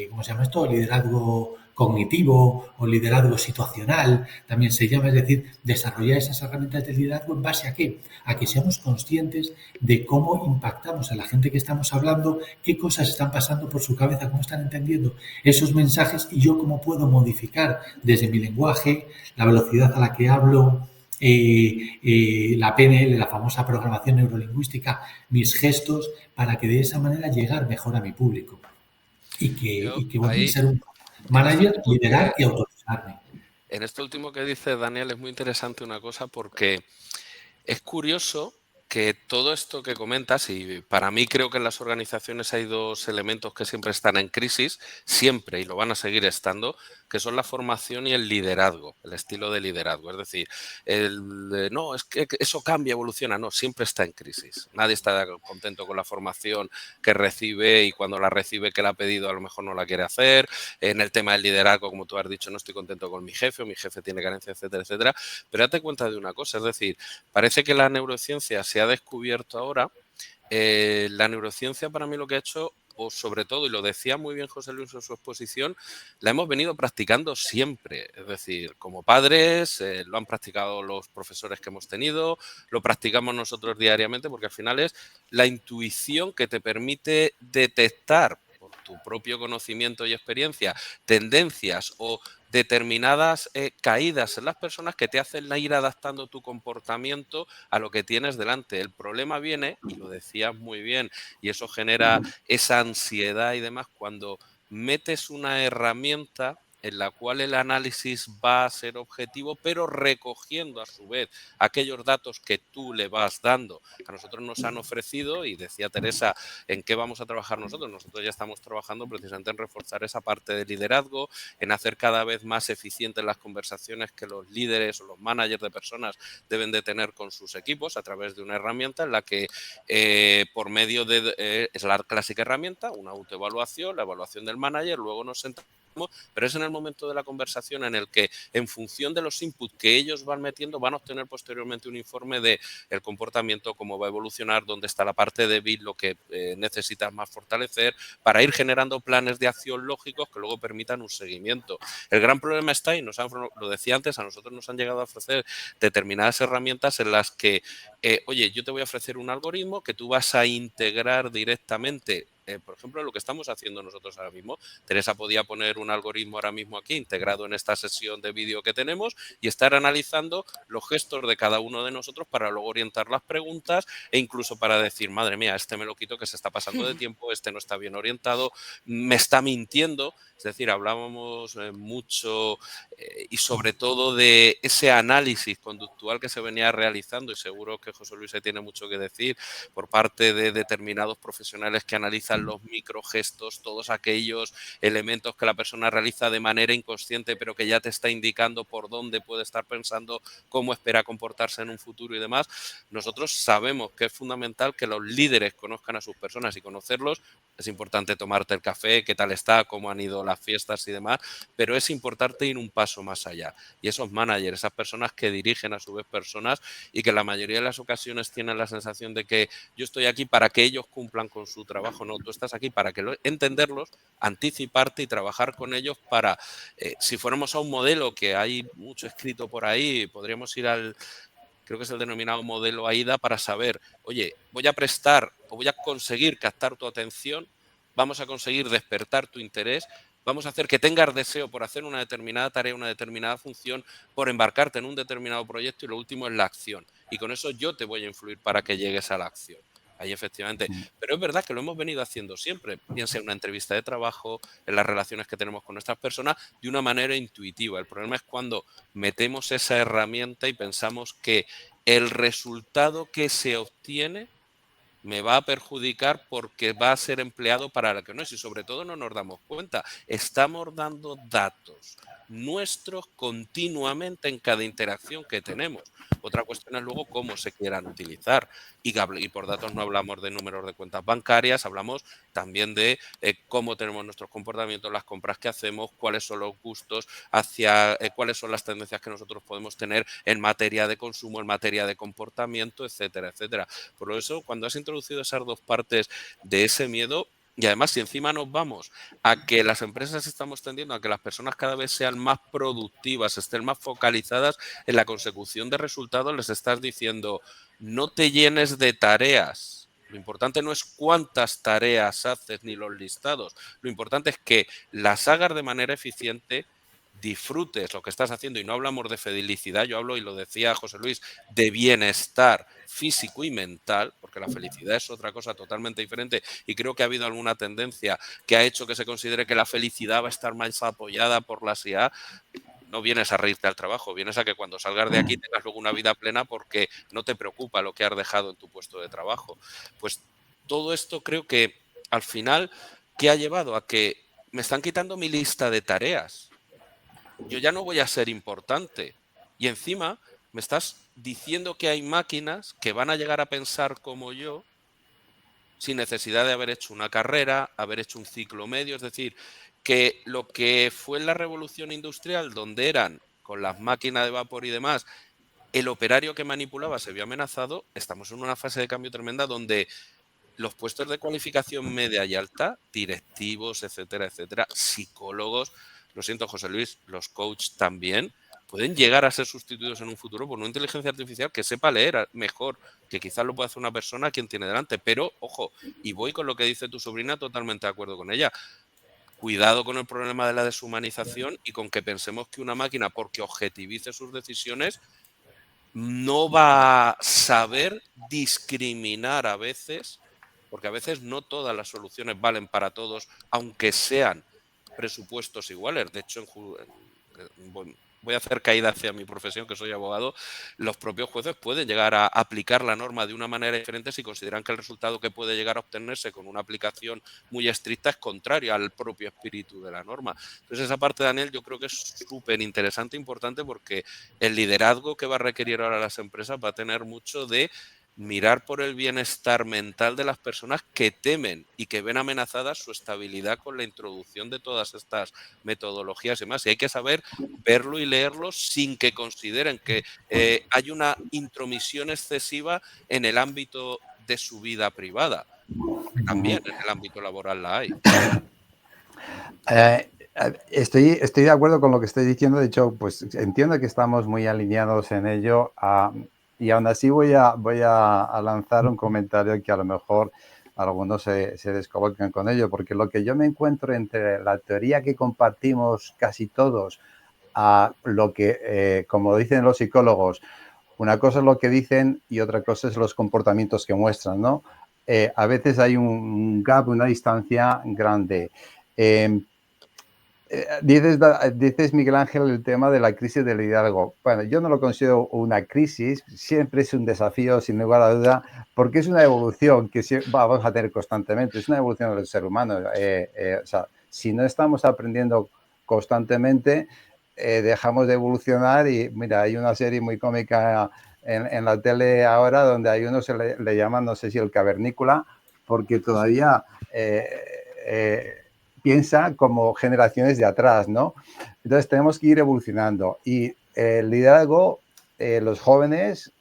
¿cómo se llama esto? Liderazgo cognitivo o liderazgo situacional, también se llama, es decir, desarrollar esas herramientas de liderazgo en base a qué? A que seamos conscientes de cómo impactamos a la gente que estamos hablando, qué cosas están pasando por su cabeza, cómo están entendiendo esos mensajes y yo cómo puedo modificar desde mi lenguaje, la velocidad a la que hablo, la PNL, la famosa programación neurolingüística, mis gestos, para que de esa manera llegar mejor a mi público y que bueno, ser un manager, liderar y autorizarme. En esto último que dice Daniel es muy interesante una cosa porque es curioso que todo esto que comentas, y para mí creo que en las organizaciones hay dos elementos que siempre están en crisis, siempre, y lo van a seguir estando, que son la formación y el liderazgo, el estilo de liderazgo. Es decir, no, es que eso cambia, evoluciona, no, siempre está en crisis. Nadie está contento con la formación que recibe y cuando la recibe que la ha pedido a lo mejor no la quiere hacer. En el tema del liderazgo, como tú has dicho, no estoy contento con mi jefe o mi jefe tiene carencia, etcétera, etcétera. Pero date cuenta de una cosa, es decir, parece que la neurociencia se ha descubierto ahora. La neurociencia para mí lo que ha hecho, o sobre todo, y lo decía muy bien José Luis en su exposición, la hemos venido practicando siempre. Es decir, como padres, lo han practicado los profesores que hemos tenido, lo practicamos nosotros diariamente, porque al final es la intuición que te permite detectar por tu propio conocimiento y experiencia tendencias o determinadas caídas en las personas que te hacen ir adaptando tu comportamiento a lo que tienes delante. El problema viene, y lo decías muy bien, y eso genera esa ansiedad y demás, cuando metes una herramienta en la cual el análisis va a ser objetivo, pero recogiendo a su vez aquellos datos que tú le vas dando. A nosotros nos han ofrecido, y decía Teresa, ¿en qué vamos a trabajar nosotros? Nosotros ya estamos trabajando precisamente en reforzar esa parte de liderazgo, en hacer cada vez más eficientes las conversaciones que los líderes o los managers de personas deben de tener con sus equipos a través de una herramienta en la que por medio de, es la clásica herramienta, una autoevaluación, la evaluación del manager, luego nos sentamos, pero es en el momento de la conversación en el que, en función de los inputs que ellos van metiendo, van a obtener posteriormente un informe de el comportamiento, cómo va a evolucionar, dónde está la parte débil, lo que necesitas más fortalecer, para ir generando planes de acción lógicos que luego permitan un seguimiento. El gran problema está, y lo decía antes, a nosotros nos han llegado a ofrecer determinadas herramientas en las que, oye, yo te voy a ofrecer un algoritmo que tú vas a integrar directamente. Por ejemplo, lo que estamos haciendo nosotros ahora mismo. Teresa podía poner un algoritmo ahora mismo aquí integrado en esta sesión de vídeo que tenemos y estar analizando los gestos de cada uno de nosotros para luego orientar las preguntas e incluso para decir, madre mía, este me lo quito que se está pasando de tiempo, este no está bien orientado, me está mintiendo. Es decir, hablábamos mucho y sobre todo de ese análisis conductual que se venía realizando, y seguro que José Luis tiene mucho que decir, por parte de determinados profesionales que analizan los microgestos, todos aquellos elementos que la persona realiza de manera inconsciente, pero que ya te está indicando por dónde puede estar pensando, cómo espera comportarse en un futuro y demás. Nosotros sabemos que es fundamental que los líderes conozcan a sus personas, y conocerlos es importante tomarte el café, qué tal está, cómo han ido las fiestas y demás, pero es importante ir un paso más allá. Y esos managers, esas personas que dirigen a su vez personas y que en la mayoría de las ocasiones tienen la sensación de que yo estoy aquí para que ellos cumplan con su trabajo. No, tú estás aquí para entenderlos, anticiparte y trabajar con ellos para, si fuéramos a un modelo que hay mucho escrito por ahí, podríamos ir al, creo que es el denominado modelo AIDA, para saber, oye, voy a prestar o voy a conseguir captar tu atención, vamos a conseguir despertar tu interés, vamos a hacer que tengas deseo por hacer una determinada tarea, una determinada función, por embarcarte en un determinado proyecto, y lo último es la acción. Y con eso yo te voy a influir para que llegues a la acción. Ahí efectivamente. Pero es verdad que lo hemos venido haciendo siempre, bien sea en una entrevista de trabajo, en las relaciones que tenemos con nuestras personas, de una manera intuitiva. El problema es cuando metemos esa herramienta y pensamos que el resultado que se obtiene me va a perjudicar porque va a ser empleado para lo que no es, y sobre todo no nos damos cuenta. Estamos dando datos nuestros continuamente en cada interacción que tenemos. Otra cuestión es luego cómo se quieran utilizar. Y por datos no hablamos de números de cuentas bancarias, hablamos también de cómo tenemos nuestros comportamientos, las compras que hacemos, cuáles son los gustos, cuáles son las tendencias que nosotros podemos tener en materia de consumo, en materia de comportamiento, etcétera, etcétera. Por eso, cuando has introducido esas dos partes de ese miedo, y además, si encima nos vamos a que las empresas estamos tendiendo a que las personas cada vez sean más productivas, estén más focalizadas en la consecución de resultados, les estás diciendo, no te llenes de tareas. Lo importante no es cuántas tareas haces ni los listados. Lo importante es que las hagas de manera eficiente, disfrutes lo que estás haciendo, y no hablamos de felicidad, yo hablo, y lo decía José Luis, de bienestar físico y mental, porque la felicidad es otra cosa totalmente diferente, y creo que ha habido alguna tendencia que ha hecho que se considere que la felicidad va a estar más apoyada por la IA. No vienes a reírte al trabajo, vienes a que cuando salgas de aquí tengas luego una vida plena porque no te preocupa lo que has dejado en tu puesto de trabajo. Pues todo esto creo que al final, ¿qué ha llevado? A que me están quitando mi lista de tareas. Yo ya no voy a ser importante. Y encima me estás diciendo que hay máquinas que van a llegar a pensar como yo sin necesidad de haber hecho una carrera, haber hecho un ciclo medio. Es decir, que lo que fue en la revolución industrial, donde eran con las máquinas de vapor y demás, el operario que manipulaba se vio amenazado, estamos en una fase de cambio tremenda donde los puestos de cualificación media y alta, directivos, etcétera, etcétera, psicólogos, lo siento, José Luis, los coaches también, pueden llegar a ser sustituidos en un futuro por una inteligencia artificial que sepa leer mejor, que quizás lo pueda hacer una persona a quien tiene delante. Pero, ojo, y voy con lo que dice tu sobrina, totalmente de acuerdo con ella. Cuidado con el problema de la deshumanización y con que pensemos que una máquina, porque objetivice sus decisiones, no va a saber discriminar a veces, porque a veces no todas las soluciones valen para todos, aunque sean presupuestos iguales. De hecho, voy a hacer caída hacia mi profesión, que soy abogado, los propios jueces pueden llegar a aplicar la norma de una manera diferente si consideran que el resultado que puede llegar a obtenerse con una aplicación muy estricta es contrario al propio espíritu de la norma. Entonces, esa parte, Daniel, yo creo que es súper interesante e importante, porque el liderazgo que va a requerir ahora las empresas va a tener mucho de mirar por el bienestar mental de las personas que temen y que ven amenazada su estabilidad con la introducción de todas estas metodologías y más. Y hay que saber verlo y leerlo sin que consideren que hay una intromisión excesiva en el ámbito de su vida privada. También en el ámbito laboral la hay. Estoy de acuerdo con lo que estoy diciendo. De hecho, pues entiendo que estamos muy alineados en ello. Y aún así voy a lanzar un comentario que a lo mejor algunos se descolocan con ello, porque lo que yo me encuentro entre la teoría que compartimos casi todos a lo que, como dicen los psicólogos, una cosa es lo que dicen y otra cosa es los comportamientos que muestran, ¿no? A veces hay un gap, una distancia grande. Dices, Miguel Ángel, el tema de la crisis del liderazgo. Bueno, yo no lo considero una crisis, siempre es un desafío, sin lugar a duda, porque es una evolución que vamos a tener constantemente, es una evolución del ser humano. O sea, si no estamos aprendiendo constantemente, dejamos de evolucionar. Y mira, hay una serie muy cómica en la tele ahora donde hay uno se le llaman, no sé si el cavernícola, porque todavía piensa como generaciones de atrás, ¿no? Entonces tenemos que ir evolucionando. Y el liderazgo, los jóvenes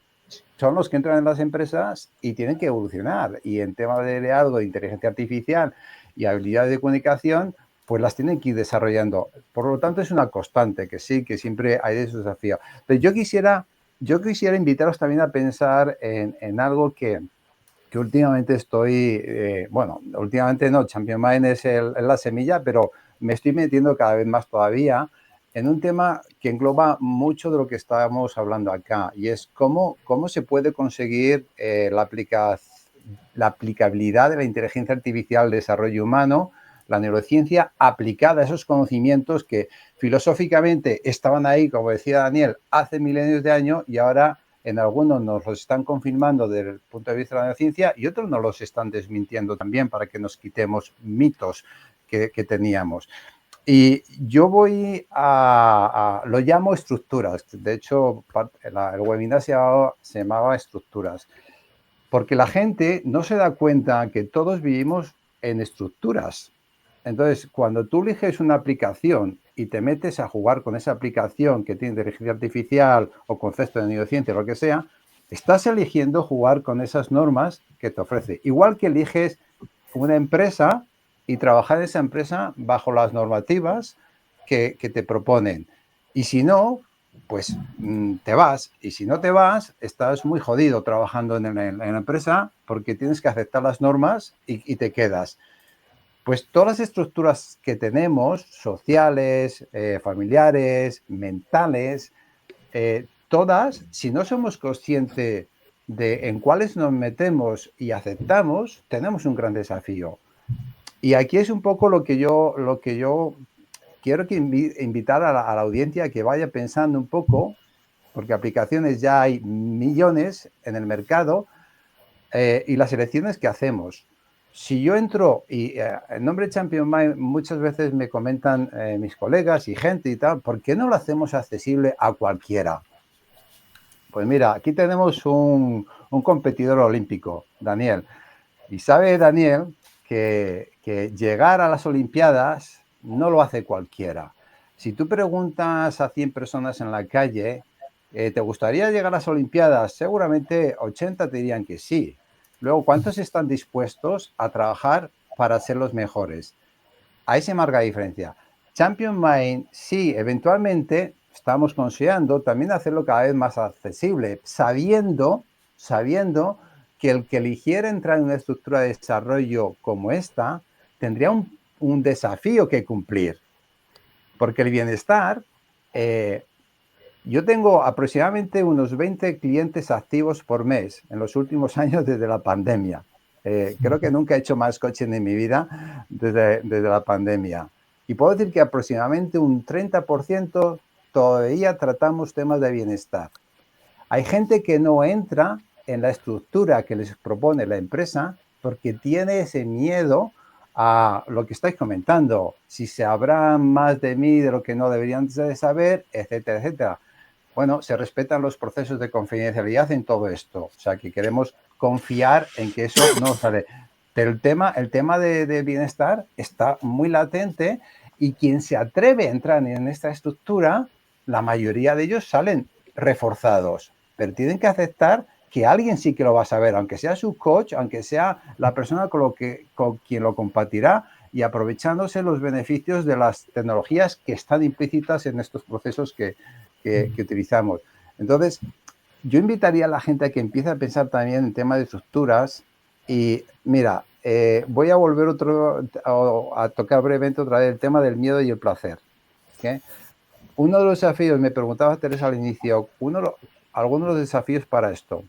son los que entran en las empresas y tienen que evolucionar. Y en tema de liderazgo, de inteligencia artificial y habilidades de comunicación, pues las tienen que ir desarrollando. Por lo tanto, es una constante, que sí, que siempre hay de esos desafíos. Pero yo quisiera invitaros también a pensar en algo que últimamente estoy, bueno, últimamente no, Champion Mind es la semilla, pero me estoy metiendo cada vez más todavía en un tema que engloba mucho de lo que estábamos hablando acá, y es cómo se puede conseguir la aplicabilidad de la inteligencia artificial al desarrollo humano, la neurociencia aplicada a esos conocimientos que filosóficamente estaban ahí, como decía Daniel, hace milenios de años, y ahora en algunos nos los están confirmando desde el punto de vista de la ciencia y otros nos los están desmintiendo también para que nos quitemos mitos que teníamos. Y yo voy lo llamo estructuras. De hecho, el webinar se llamaba estructuras, porque la gente no se da cuenta que todos vivimos en estructuras. Entonces, cuando tú eliges una aplicación y te metes a jugar con esa aplicación que tiene inteligencia artificial o concepto de neurociencia, lo que sea, estás eligiendo jugar con esas normas que te ofrece. Igual que eliges una empresa y trabajar en esa empresa bajo las normativas que te proponen. Y si no, pues te vas. Y si no te vas, estás muy jodido trabajando en la empresa, porque tienes que aceptar las normas y te quedas. Pues todas las estructuras que tenemos, sociales, familiares, mentales, todas, si no somos conscientes de en cuáles nos metemos y aceptamos, tenemos un gran desafío. Y aquí es un poco lo que yo quiero invitar a la audiencia a que vaya pensando un poco, porque aplicaciones ya hay millones en el mercado, y las elecciones que hacemos. Si yo entro y en nombre de Champion Mind muchas veces me comentan mis colegas y gente y tal, ¿por qué no lo hacemos accesible a cualquiera? Pues mira, aquí tenemos un competidor olímpico, Daniel. Y sabe Daniel que llegar a las Olimpiadas no lo hace cualquiera. Si tú preguntas a 100 personas en la calle, ¿te gustaría llegar a las Olimpiadas? Seguramente 80 te dirían que sí. Luego, ¿cuántos están dispuestos a trabajar para ser los mejores? Ahí se marca la diferencia. Champion Mind, sí, eventualmente estamos considerando también hacerlo cada vez más accesible, sabiendo que el que eligiera entrar en una estructura de desarrollo como esta tendría un desafío que cumplir. Porque el bienestar, yo tengo aproximadamente unos 20 clientes activos por mes en los últimos años desde la pandemia. Creo que nunca he hecho más coaching en mi vida desde la pandemia. Y puedo decir que aproximadamente un 30% todavía tratamos temas de bienestar. Hay gente que no entra en la estructura que les propone la empresa porque tiene ese miedo a lo que estáis comentando, si se sabrán más de mí de lo que no deberían de saber, etcétera, etcétera. Bueno, se respetan los procesos de confidencialidad en todo esto, o sea que queremos confiar en que eso no sale. Pero el tema de bienestar está muy latente y quien se atreve a entrar en esta estructura, la mayoría de ellos salen reforzados, pero tienen que aceptar que alguien sí que lo va a saber, aunque sea su coach, aunque sea la persona con quien lo compartirá y aprovechándose los beneficios de las tecnologías que están implícitas en estos procesos que utilizamos. Entonces, yo invitaría a la gente a que empiece a pensar también en temas de estructuras y, mira, voy a volver a tocar brevemente otra vez el tema del miedo y el placer. ¿Okay? Uno de los desafíos, me preguntaba Teresa al inicio, algunos de los desafíos para esto.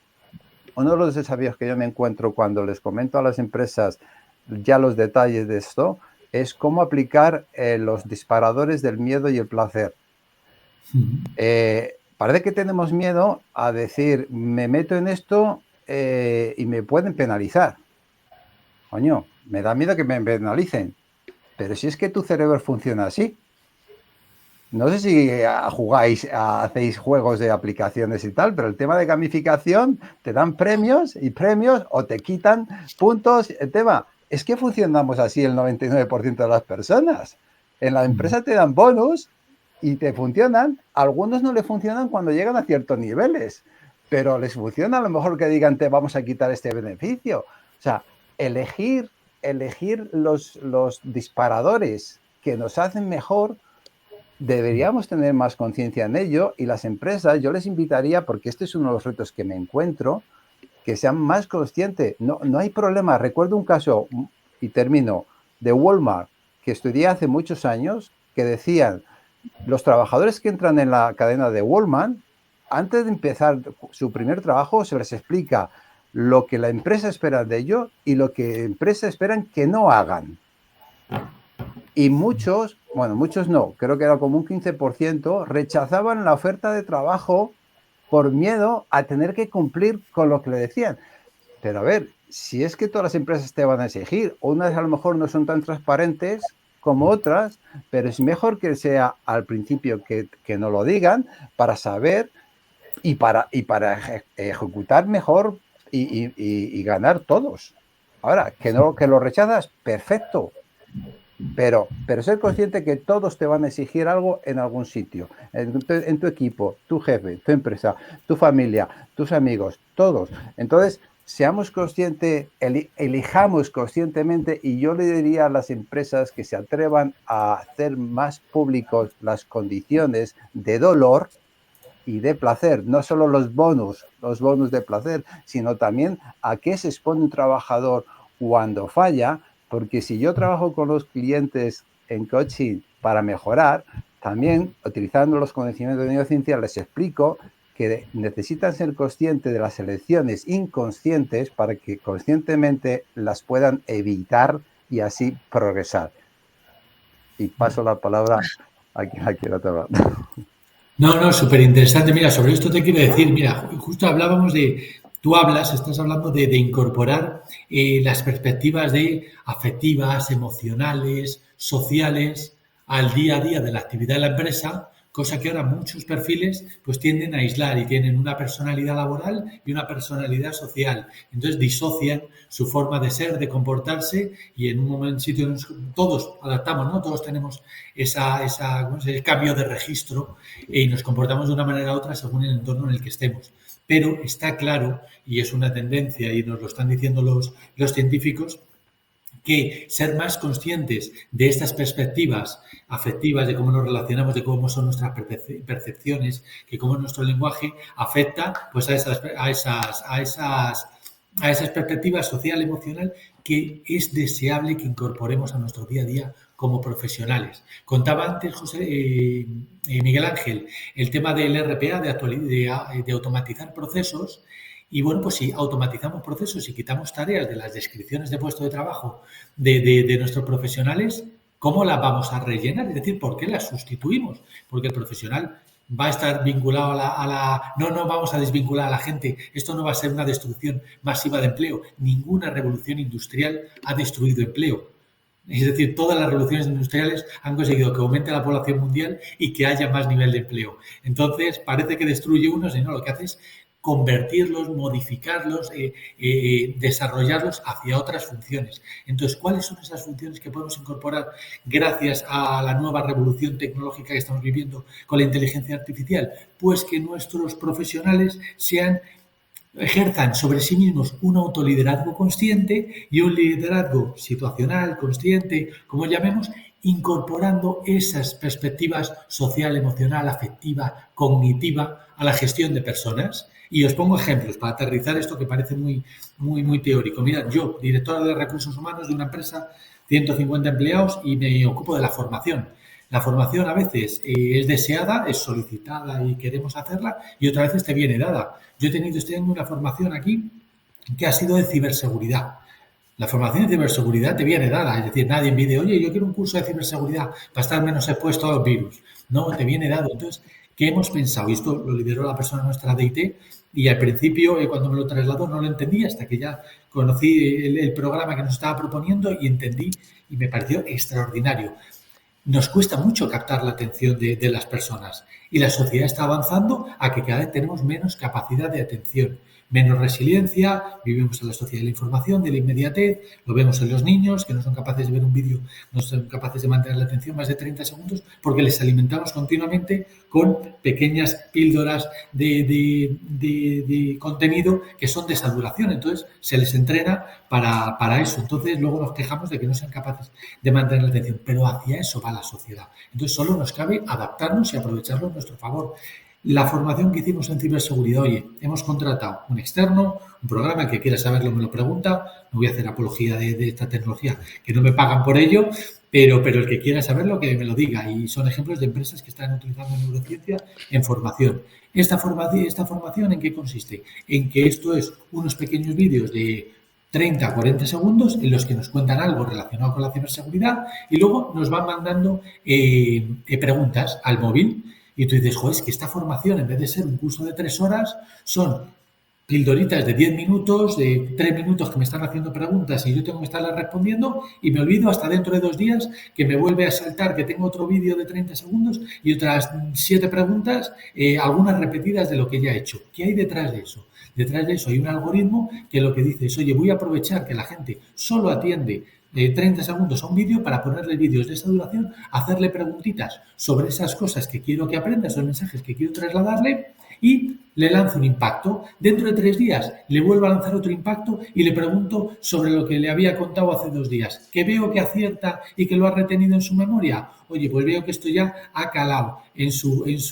Uno de los desafíos que yo me encuentro cuando les comento a las empresas ya los detalles de esto es cómo aplicar los disparadores del miedo y el placer. Parece que tenemos miedo a decir, me meto en esto y me pueden penalizar. Coño, me da miedo que me penalicen. Pero si es que tu cerebro funciona así. No sé si hacéis juegos de aplicaciones y tal, pero el tema de gamificación, te dan premios o te quitan puntos. El tema es que funcionamos así el 99% de las personas. En la empresa te dan bonus y te funcionan. Algunos no le funcionan cuando llegan a ciertos niveles, pero les funciona a lo mejor que digan te vamos a quitar este beneficio. O sea, elegir los disparadores que nos hacen mejor. Deberíamos tener más conciencia en ello y las empresas, yo les invitaría, porque este es uno de los retos que me encuentro, que sean más conscientes. No hay problema. Recuerdo un caso, y termino, de Walmart, que estudié hace muchos años, que decían, los trabajadores que entran en la cadena de Walmart, antes de empezar su primer trabajo, se les explica lo que la empresa espera de ellos y lo que la empresa esperan que no hagan. Y muchos no, creo que era como un 15%, rechazaban la oferta de trabajo por miedo a tener que cumplir con lo que le decían. Pero a ver, si es que todas las empresas te van a exigir, unas a lo mejor no son tan transparentes como otras, pero es mejor que sea al principio que no lo digan para saber y para ejecutar mejor y ganar todos. Ahora, que lo rechazas, perfecto. Pero ser consciente que todos te van a exigir algo en algún sitio, en tu equipo, tu jefe, tu empresa, tu familia, tus amigos, todos. Entonces, seamos conscientes, elijamos conscientemente y yo le diría a las empresas que se atrevan a hacer más públicos las condiciones de dolor y de placer, no solo los bonus de placer, sino también a qué se expone un trabajador cuando falla. Porque si yo trabajo con los clientes en coaching para mejorar, también utilizando los conocimientos de neurociencia les explico que necesitan ser conscientes de las elecciones inconscientes para que conscientemente las puedan evitar y así progresar. Y paso la palabra a quien la quiera tomar. No, súper interesante. Mira, sobre esto te quiero decir, mira, justo hablábamos estás hablando de incorporar las perspectivas afectivas, emocionales, sociales al día a día de la actividad de la empresa, cosa que ahora muchos perfiles pues tienden a aislar y tienen una personalidad laboral y una personalidad social. Entonces disocian su forma de ser, de comportarse y en un momento, sitio, todos adaptamos, ¿no? Todos tenemos ese cambio de registro y nos comportamos de una manera u otra según el entorno en el que estemos. Pero está claro, y es una tendencia y nos lo están diciendo los científicos, que ser más conscientes de estas perspectivas afectivas, de cómo nos relacionamos, de cómo son nuestras percepciones, que cómo nuestro lenguaje afecta pues, a esas perspectivas social, emocional, que es deseable que incorporemos a nuestro día a día como profesionales. Contaba antes Miguel Ángel el tema del RPA, de automatizar procesos. Y bueno, pues si automatizamos procesos y quitamos tareas de las descripciones de puesto de trabajo de nuestros profesionales, ¿cómo las vamos a rellenar? Es decir, ¿por qué las sustituimos? Porque el profesional va a estar vinculado No vamos a desvincular a la gente. Esto no va a ser una destrucción masiva de empleo. Ninguna revolución industrial ha destruido empleo. Es decir, todas las revoluciones industriales han conseguido que aumente la población mundial y que haya más nivel de empleo. Entonces, parece que destruye unos y no, lo que hace es convertirlos, modificarlos, desarrollarlos hacia otras funciones. Entonces, ¿cuáles son esas funciones que podemos incorporar gracias a la nueva revolución tecnológica que estamos viviendo con la inteligencia artificial? Pues que nuestros profesionales ejerzan sobre sí mismos un autoliderazgo consciente y un liderazgo situacional, consciente, como llamemos, incorporando esas perspectivas social, emocional, afectiva, cognitiva a la gestión de personas. Y os pongo ejemplos para aterrizar esto que parece muy teórico. Mirad, yo, directora de recursos humanos de una empresa, 150 empleados, y me ocupo de la formación. La formación a veces es deseada, es solicitada y queremos hacerla, y otras veces te viene dada. Yo he tenido este año una formación aquí que ha sido de ciberseguridad. La formación de ciberseguridad te viene dada, es decir, nadie pide, oye, yo quiero un curso de ciberseguridad para estar menos expuesto a los virus. No, te viene dado. Entonces, ¿qué hemos pensado? Y esto lo lideró la persona nuestra de IT, y al principio, cuando me lo trasladó, no lo entendí hasta que ya conocí el programa que nos estaba proponiendo y entendí, y me pareció extraordinario. Nos cuesta mucho captar la atención de las personas y la sociedad está avanzando a que cada vez tenemos menos capacidad de atención, menos resiliencia, vivimos en la sociedad de la información, de la inmediatez, lo vemos en los niños que no son capaces de ver un vídeo, no son capaces de mantener la atención más de 30 segundos porque les alimentamos continuamente con pequeñas píldoras de contenido que son de saturación, entonces se les entrena para eso, entonces luego nos quejamos de que no sean capaces de mantener la atención, pero hacia eso va la sociedad, entonces solo nos cabe adaptarnos y aprovecharlo a nuestro favor. La formación que hicimos en ciberseguridad, oye, hemos contratado un externo, un programa, el que quiera saberlo me lo pregunta, no voy a hacer apología de esta tecnología, que no me pagan por ello, pero el que quiera saberlo que me lo diga, y son ejemplos de empresas que están utilizando neurociencia en formación. ¿Esta formación en qué consiste? En que esto es unos pequeños vídeos de 30 a 40 segundos en los que nos cuentan algo relacionado con la ciberseguridad y luego nos van mandando preguntas al móvil. Y tú dices, joder, es que esta formación, en vez de ser un curso de 3 horas, son pildoritas de 10 minutos, de 3 minutos que me están haciendo preguntas y yo tengo que estarlas respondiendo y me olvido hasta dentro de 2 días que me vuelve a saltar que tengo otro vídeo de 30 segundos y otras 7 preguntas, algunas repetidas de lo que ya he hecho. ¿Qué hay detrás de eso? Detrás de eso hay un algoritmo que lo que dice es, oye, voy a aprovechar que la gente solo atiende 30 segundos a un vídeo para ponerle vídeos de esa duración, hacerle preguntitas sobre esas cosas que quiero que aprenda, esos mensajes que quiero trasladarle y le lanzo un impacto. Dentro de 3 días le vuelvo a lanzar otro impacto y le pregunto sobre lo que le había contado hace 2 días. ¿Qué veo que acierta y que lo ha retenido en su memoria? Oye, pues veo que esto ya ha calado en su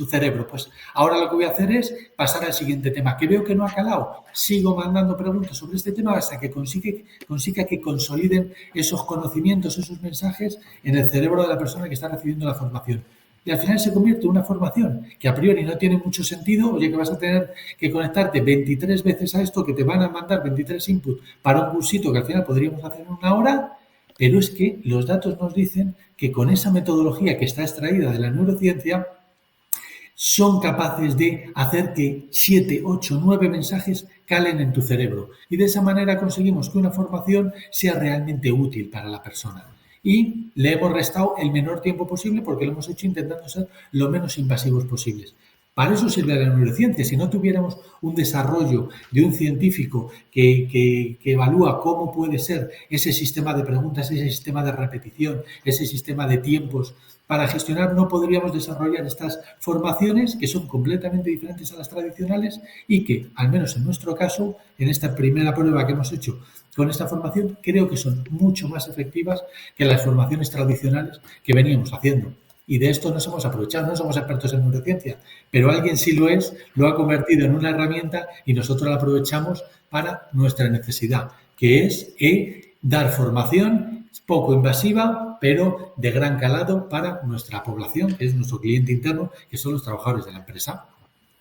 cerebro. Pues ahora lo que voy a hacer es pasar al siguiente tema. ¿Que veo que no ha calado? Sigo mandando preguntas sobre este tema hasta que consiga que consoliden esos conocimientos, esos mensajes en el cerebro de la persona que está recibiendo la formación. Y al final se convierte en una formación que a priori no tiene mucho sentido, oye, que vas a tener que conectarte 23 veces a esto, que te van a mandar 23 inputs para un cursito que al final podríamos hacer en 1 hora, pero es que los datos nos dicen que con esa metodología que está extraída de la neurociencia son capaces de hacer que 7, 8, 9 mensajes calen en tu cerebro. Y de esa manera conseguimos que una formación sea realmente útil para la persona. Y le hemos restado el menor tiempo posible porque lo hemos hecho intentando ser lo menos invasivos posibles. Para eso sirve la neurociencia. Si no tuviéramos un desarrollo de un científico que evalúa cómo puede ser ese sistema de preguntas, ese sistema de repetición, ese sistema de tiempos para gestionar, no podríamos desarrollar estas formaciones que son completamente diferentes a las tradicionales y que, al menos en nuestro caso, en esta primera prueba que hemos hecho con esta formación, creo que son mucho más efectivas que las formaciones tradicionales que veníamos haciendo. Y de esto nos hemos aprovechado, no somos expertos en neurociencia, pero alguien sí lo es, lo ha convertido en una herramienta y nosotros la aprovechamos para nuestra necesidad, que es dar formación poco invasiva, pero de gran calado para nuestra población, que es nuestro cliente interno, que son los trabajadores de la empresa.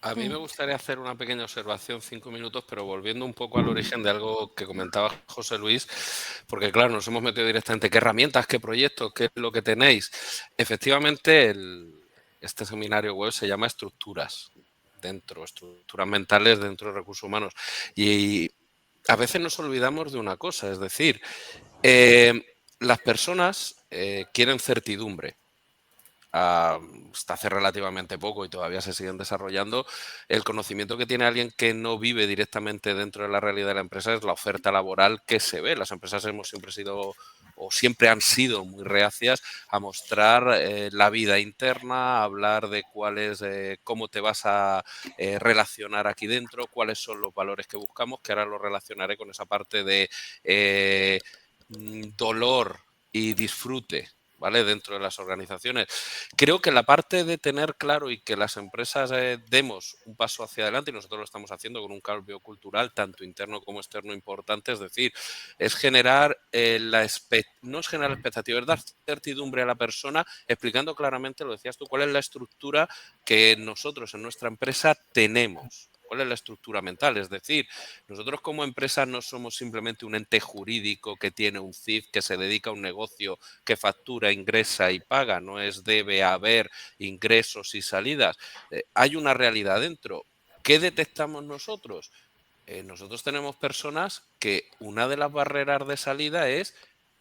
A mí me gustaría hacer una pequeña observación, 5 minutos, pero volviendo un poco al origen de algo que comentaba José Luis, porque claro, nos hemos metido directamente, ¿qué herramientas, qué proyectos, qué es lo que tenéis? Efectivamente, este seminario web se llama Estructuras mentales dentro de recursos humanos. Y a veces nos olvidamos de una cosa, es decir, las personas quieren certidumbre. Hasta hace relativamente poco y todavía se siguen desarrollando, el conocimiento que tiene alguien que no vive directamente dentro de la realidad de la empresa es la oferta laboral que se ve. Las empresas hemos siempre sido o siempre han sido muy reacias a mostrar la vida interna, a hablar de cómo te vas a relacionar aquí dentro, cuáles son los valores que buscamos, que ahora lo relacionaré con esa parte de dolor y disfrute, ¿vale? Dentro de las organizaciones. Creo que la parte de tener claro y que las empresas demos un paso hacia adelante, y nosotros lo estamos haciendo con un cambio cultural, tanto interno como externo importante, es decir, es generar no es generar expectativas, es dar certidumbre a la persona, explicando claramente, lo decías tú, cuál es la estructura que nosotros en nuestra empresa tenemos. ¿Cuál es la estructura mental? Es decir, nosotros como empresa no somos simplemente un ente jurídico que tiene un CIF, que se dedica a un negocio, que factura, ingresa y paga. No es debe haber ingresos y salidas. Hay una realidad dentro. ¿Qué detectamos nosotros? Nosotros tenemos personas que una de las barreras de salida es: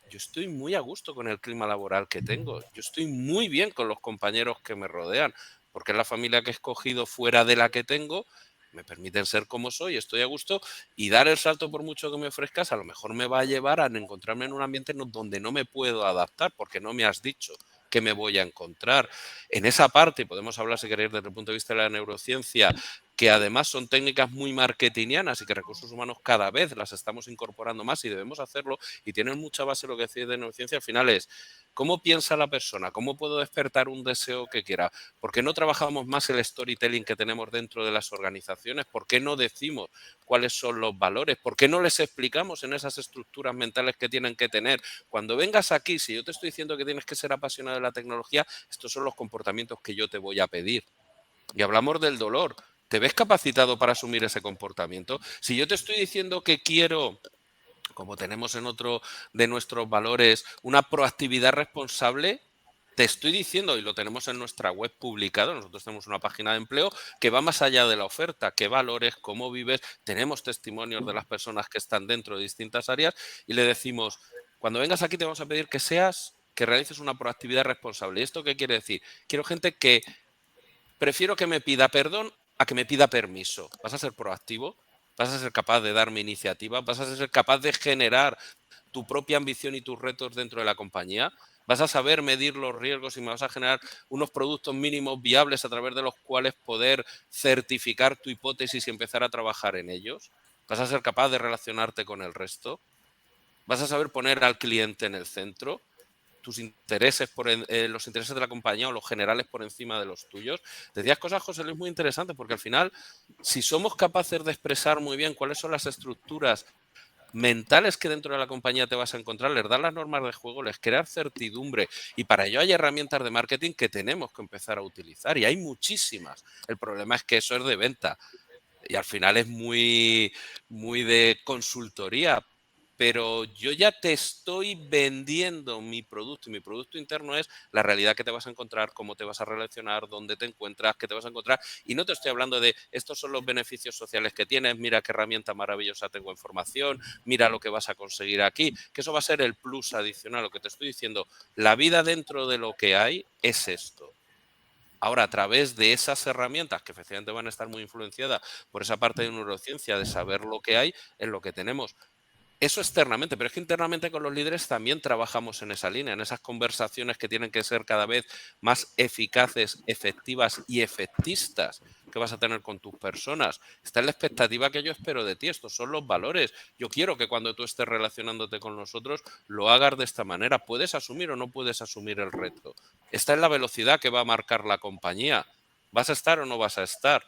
yo estoy muy a gusto con el clima laboral que tengo, yo estoy muy bien con los compañeros que me rodean, porque es la familia que he escogido fuera de la que tengo, me permiten ser como soy, estoy a gusto, y dar el salto por mucho que me ofrezcas, a lo mejor me va a llevar a encontrarme en un ambiente donde no me puedo adaptar, porque no me has dicho que me voy a encontrar. En esa parte, y podemos hablar si queréis desde el punto de vista de la neurociencia, que además son técnicas muy marketingianas y que recursos humanos cada vez las estamos incorporando más y debemos hacerlo, y tienen mucha base lo que decís de neurociencia. Al final es: ¿cómo piensa la persona? ¿Cómo puedo despertar un deseo que quiera? ¿Por qué no trabajamos más el storytelling que tenemos dentro de las organizaciones? ¿Por qué no decimos cuáles son los valores? ¿Por qué no les explicamos en esas estructuras mentales que tienen que tener? Cuando vengas aquí, si yo te estoy diciendo que tienes que ser apasionado de la tecnología, estos son los comportamientos que yo te voy a pedir. Y hablamos del dolor. ¿Te ves capacitado para asumir ese comportamiento? Si yo te estoy diciendo que quiero, como tenemos en otro de nuestros valores, una proactividad responsable, te estoy diciendo, y lo tenemos en nuestra web publicado, nosotros tenemos una página de empleo que va más allá de la oferta, qué valores, cómo vives, tenemos testimonios de las personas que están dentro de distintas áreas y le decimos: cuando vengas aquí te vamos a pedir que realices una proactividad responsable. ¿Y esto qué quiere decir? Quiero gente que prefiero que me pida perdón a que me pida permiso. ¿Vas a ser proactivo? ¿Vas a ser capaz de darme iniciativa? ¿Vas a ser capaz de generar tu propia ambición y tus retos dentro de la compañía? ¿Vas a saber medir los riesgos y me vas a generar unos productos mínimos viables a través de los cuales poder certificar tu hipótesis y empezar a trabajar en ellos? ¿Vas a ser capaz de relacionarte con el resto? ¿Vas a saber poner al cliente en el centro? Tus intereses los intereses de la compañía o los generales por encima de los tuyos. Decías cosas, José Luis, muy interesantes, porque al final, si somos capaces de expresar muy bien cuáles son las estructuras mentales que dentro de la compañía te vas a encontrar, les das las normas de juego, les crear certidumbre, y para ello hay herramientas de marketing que tenemos que empezar a utilizar, y hay muchísimas. El problema es que eso es de venta y al final es muy, muy de consultoría, pero yo ya te estoy vendiendo mi producto, y mi producto interno es la realidad que te vas a encontrar, cómo te vas a relacionar, dónde te encuentras, qué te vas a encontrar, y no te estoy hablando de estos son los beneficios sociales que tienes, mira qué herramienta maravillosa tengo en formación, mira lo que vas a conseguir aquí, que eso va a ser el plus adicional. Lo que te estoy diciendo, la vida dentro de lo que hay es esto. Ahora, a través de esas herramientas, que efectivamente van a estar muy influenciadas por esa parte de neurociencia, de saber lo que hay, en lo que tenemos. Eso externamente, pero es que internamente con los líderes también trabajamos en esa línea, en esas conversaciones que tienen que ser cada vez más eficaces, efectivas y efectistas que vas a tener con tus personas. Esta es la expectativa que yo espero de ti, estos son los valores. Yo quiero que cuando tú estés relacionándote con nosotros lo hagas de esta manera. ¿Puedes asumir o no puedes asumir el reto? Esta es la velocidad que va a marcar la compañía. ¿Vas a estar o no vas a estar?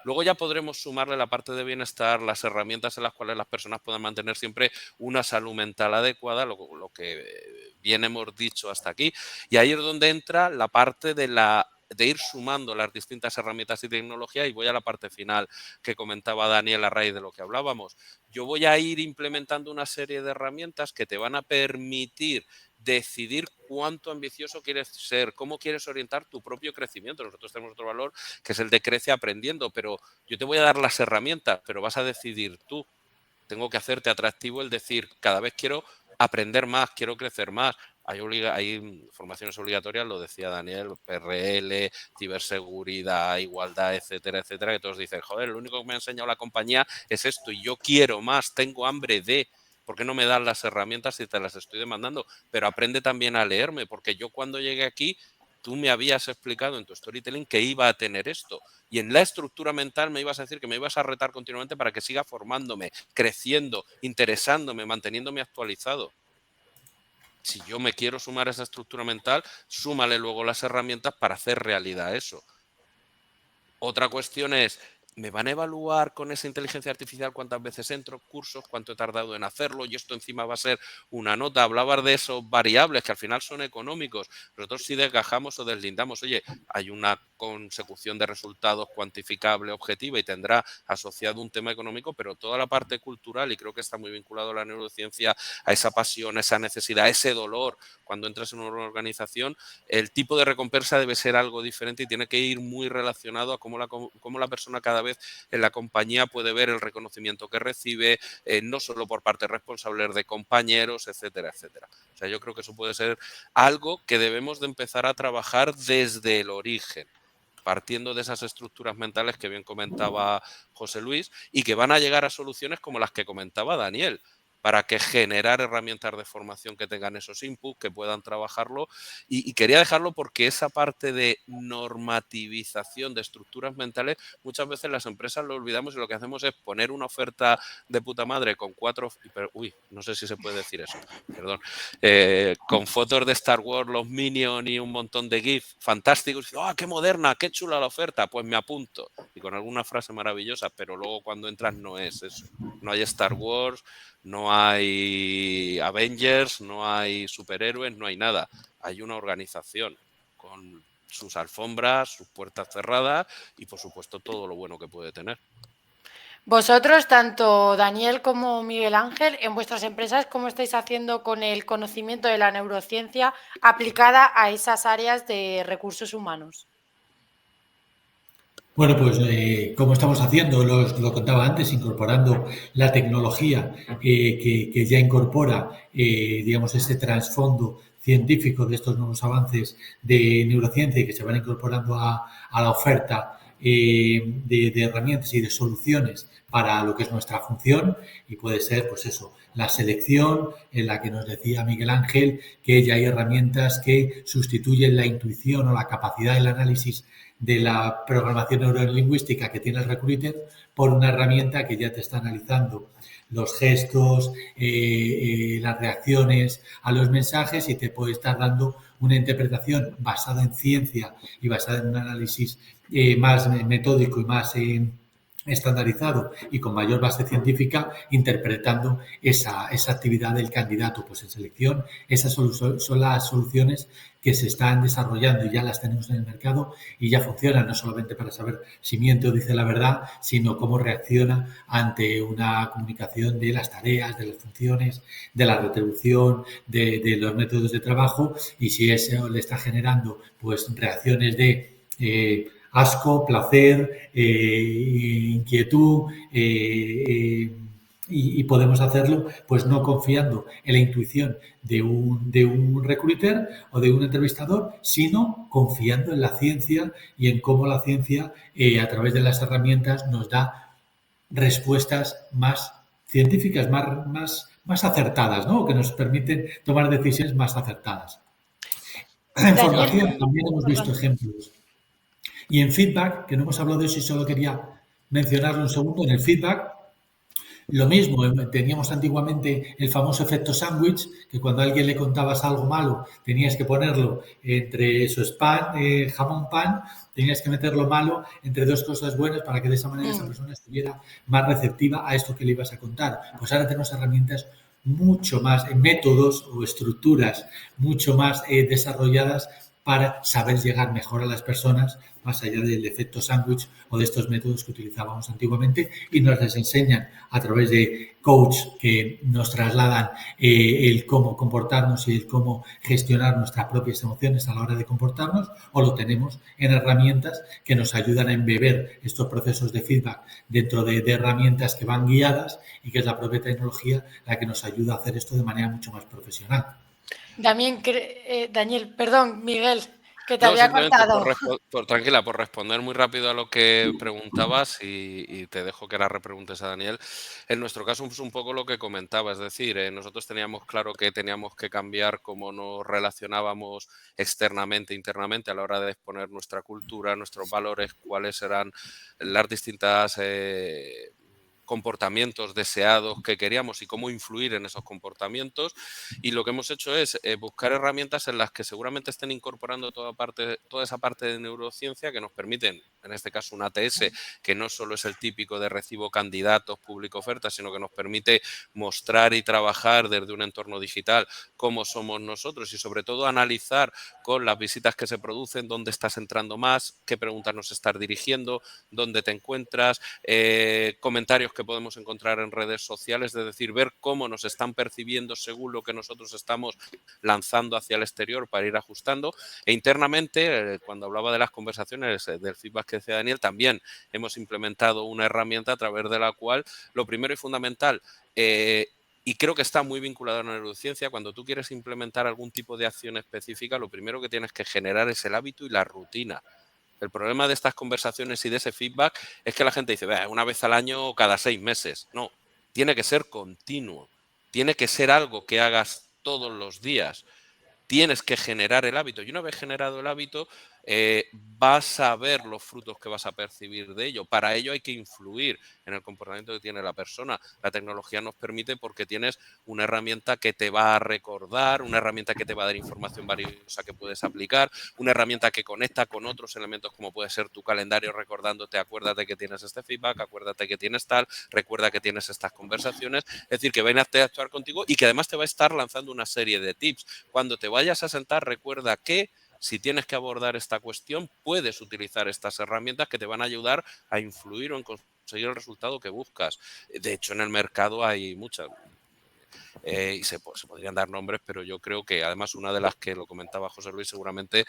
Luego ya podremos sumarle la parte de bienestar, las herramientas en las cuales las personas puedan mantener siempre una salud mental adecuada, lo que bien hemos dicho hasta aquí. Y ahí es donde entra la parte de ir sumando las distintas herramientas y tecnología, y voy a la parte final que comentaba Daniel a raíz de lo que hablábamos. Yo voy a ir implementando una serie de herramientas que te van a permitir decidir cuánto ambicioso quieres ser, cómo quieres orientar tu propio crecimiento. Nosotros tenemos otro valor que es el de crece aprendiendo, pero yo te voy a dar las herramientas, pero vas a decidir tú. Tengo que hacerte atractivo el decir, cada vez quiero aprender más, quiero crecer más. Hay formaciones obligatorias, lo decía Daniel, PRL, ciberseguridad, igualdad, etcétera, etcétera, que todos dicen, joder, lo único que me ha enseñado la compañía es esto y yo quiero más, tengo hambre de... ¿Por qué no me dan las herramientas si te las estoy demandando? Pero aprende también a leerme, porque yo cuando llegué aquí, tú me habías explicado en tu storytelling que iba a tener esto. Y en la estructura mental me ibas a decir que me ibas a retar continuamente para que siga formándome, creciendo, interesándome, manteniéndome actualizado. Si yo me quiero sumar a esa estructura mental, súmale luego las herramientas para hacer realidad eso. Otra cuestión es, ¿me van a evaluar con esa inteligencia artificial cuántas veces entro, cursos, cuánto he tardado en hacerlo? Y esto encima va a ser una nota. Hablabas de esos variables que al final son económicos. Nosotros si desgajamos o deslindamos, oye, hay una consecución de resultados cuantificable, objetiva y tendrá asociado un tema económico, pero toda la parte cultural, y creo que está muy vinculado a la neurociencia, a esa pasión, a esa necesidad, a ese dolor cuando entras en una organización, el tipo de recompensa debe ser algo diferente y tiene que ir muy relacionado a cómo la persona cada vez en la compañía puede ver el reconocimiento que recibe, no solo por parte responsables de compañeros, etcétera, etcétera. O sea, yo creo que eso puede ser algo que debemos de empezar a trabajar desde el origen, partiendo de esas estructuras mentales que bien comentaba José Luis y que van a llegar a soluciones como las que comentaba Daniel, para que generar herramientas de formación que tengan esos inputs, que puedan trabajarlo. Y quería dejarlo porque esa parte de normativización de estructuras mentales, muchas veces las empresas lo olvidamos y lo que hacemos es poner una oferta de puta madre con no sé si se puede decir eso, perdón, con fotos de Star Wars, los Minions y un montón de GIF fantásticos. ¡Ah, qué moderna, qué chula la oferta! Pues me apunto. Y con alguna frase maravillosa, pero luego cuando entras no es eso. No hay Star Wars, no hay Avengers, no hay superhéroes, no hay nada. Hay una organización con sus alfombras, sus puertas cerradas y, por supuesto, todo lo bueno que puede tener. Vosotros, tanto Daniel como Miguel Ángel, en vuestras empresas, ¿cómo estáis haciendo con el conocimiento de la neurociencia aplicada a esas áreas de recursos humanos? Bueno, pues como estamos haciendo, lo contaba antes, incorporando la tecnología que ya incorpora, digamos, ese trasfondo científico de estos nuevos avances de neurociencia y que se van incorporando a la oferta de herramientas y de soluciones para lo que es nuestra función, y puede ser, pues eso, la selección en la que nos decía Miguel Ángel que ya hay herramientas que sustituyen la intuición o la capacidad del análisis de la programación neurolingüística que tiene el recruiter por una herramienta que ya te está analizando los gestos, las reacciones a los mensajes y te puede estar dando una interpretación basada en ciencia y basada en un análisis más metódico y más estandarizado y con mayor base científica, interpretando esa actividad del candidato. Pues en selección, esas son las soluciones que se están desarrollando y ya las tenemos en el mercado y ya funcionan, no solamente para saber si miente o dice la verdad, sino cómo reacciona ante una comunicación de las tareas, de las funciones, de la retribución, de los métodos de trabajo, y si eso le está generando pues reacciones de asco, placer, inquietud, y podemos hacerlo pues no confiando en la intuición de un recruiter o de un entrevistador, sino confiando en la ciencia y en cómo la ciencia a través de las herramientas nos da respuestas más científicas, más acertadas, ¿no? Que nos permiten tomar decisiones más acertadas. En Daniel, formación también hemos visto perdón. ejemplos. Y en feedback, que no hemos hablado de eso y solo quería mencionarlo un segundo, en el feedback lo mismo, teníamos antiguamente el famoso efecto sándwich, que cuando a alguien le contabas algo malo, tenías que ponerlo entre eso es pan, jamón, pan, tenías que meter lo malo entre dos cosas buenas para que de esa manera esa persona estuviera más receptiva a esto que le ibas a contar. Pues ahora tenemos herramientas mucho más, métodos o estructuras mucho más desarrolladas para saber llegar mejor a las personas, más allá del efecto sándwich o de estos métodos que utilizábamos antiguamente, y nos les enseñan a través de coach que nos trasladan el cómo comportarnos y el cómo gestionar nuestras propias emociones a la hora de comportarnos, o lo tenemos en herramientas que nos ayudan a embeber estos procesos de feedback dentro de herramientas que van guiadas y que es la propia tecnología la que nos ayuda a hacer esto de manera mucho más profesional. Daniel, perdón, Miguel, que te No, había simplemente cortado. tranquila, por responder muy rápido a lo que preguntabas y te dejo que ahora repreguntes a Daniel. En nuestro caso es un poco lo que comentaba, es decir, nosotros teníamos claro que teníamos que cambiar cómo nos relacionábamos externamente, internamente a la hora de exponer nuestra cultura, nuestros valores, cuáles eran las distintas comportamientos deseados que queríamos y cómo influir en esos comportamientos, y lo que hemos hecho es buscar herramientas en las que seguramente estén incorporando toda esa parte de neurociencia que nos permiten, en este caso un ATS, que no solo es el típico de recibo candidatos, publico ofertas, sino que nos permite mostrar y trabajar desde un entorno digital cómo somos nosotros y sobre todo analizar con las visitas que se producen dónde estás entrando más, qué preguntas nos estás dirigiendo, dónde te encuentras, comentarios que podemos encontrar en redes sociales, es decir, ver cómo nos están percibiendo según lo que nosotros estamos lanzando hacia el exterior para ir ajustando. E internamente, cuando hablaba de las conversaciones, del feedback que decía Daniel, también hemos implementado una herramienta a través de la cual lo primero y fundamental, y creo que está muy vinculado a la neurociencia, cuando tú quieres implementar algún tipo de acción específica, lo primero que tienes que generar es el hábito y la rutina. El problema de estas conversaciones y de ese feedback es que la gente dice, una vez al año o cada 6 meses. No, tiene que ser continuo. Tiene que ser algo que hagas todos los días. Tienes que generar el hábito. Y una vez generado el hábito, vas a ver los frutos que vas a percibir de ello. Para ello hay que influir en el comportamiento que tiene la persona. La tecnología nos permite porque tienes una herramienta que te va a recordar, una herramienta que te va a dar información valiosa que puedes aplicar, una herramienta que conecta con otros elementos como puede ser tu calendario recordándote, acuérdate que tienes este feedback, acuérdate que tienes tal, recuerda que tienes estas conversaciones. Es decir, que va a interactuar contigo y que además te va a estar lanzando una serie de tips. Cuando te vayas a sentar, recuerda que si tienes que abordar esta cuestión, puedes utilizar estas herramientas que te van a ayudar a influir o en conseguir el resultado que buscas. De hecho, en el mercado hay muchas. Y se podrían dar nombres, pero yo creo que además una de las que lo comentaba José Luis, seguramente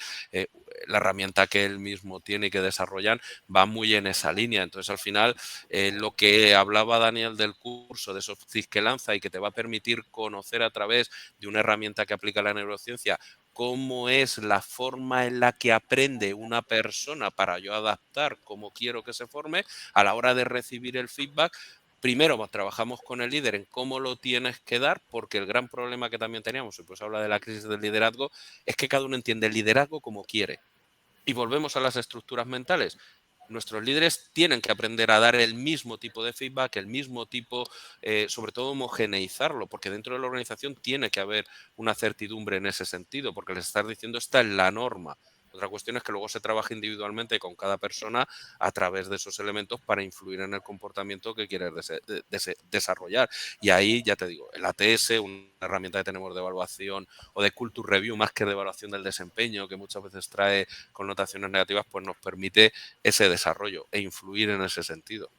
la herramienta que él mismo tiene y que desarrollan va muy en esa línea. Entonces, al final, lo que hablaba Daniel del curso, de esos tips que lanza y que te va a permitir conocer a través de una herramienta que aplica la neurociencia cómo es la forma en la que aprende una persona para yo adaptar cómo quiero que se forme a la hora de recibir el feedback. Primero trabajamos con el líder en cómo lo tienes que dar, porque el gran problema que también teníamos, y pues habla de la crisis del liderazgo, es que cada uno entiende el liderazgo como quiere. Y volvemos a las estructuras mentales. Nuestros líderes tienen que aprender a dar el mismo tipo de feedback, el mismo tipo, sobre todo homogeneizarlo, porque dentro de la organización tiene que haber una certidumbre en ese sentido, porque les estás diciendo esta es la norma. Otra cuestión es que luego se trabaja individualmente con cada persona a través de esos elementos para influir en el comportamiento que quieres desarrollar. Y ahí, ya te digo, el ATS, una herramienta que tenemos de evaluación o de culture review más que de evaluación del desempeño, que muchas veces trae connotaciones negativas, pues nos permite ese desarrollo e influir en ese sentido.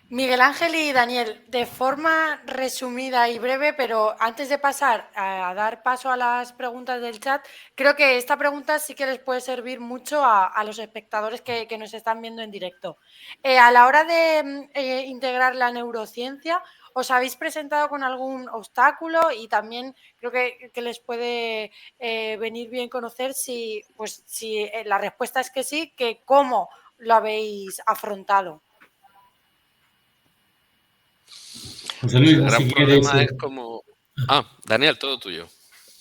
Miguel Ángel y Daniel, de forma resumida y breve, pero antes de pasar a dar paso a las preguntas del chat, creo que esta pregunta sí que les puede servir mucho a los espectadores que nos están viendo en directo. A la hora de integrar la neurociencia, ¿os habéis presentado con algún obstáculo? Y también creo que les puede venir bien conocer si la respuesta es que sí, que cómo lo habéis afrontado. José Luis, El no sé gran si quieres... problema es como... Daniel, todo tuyo.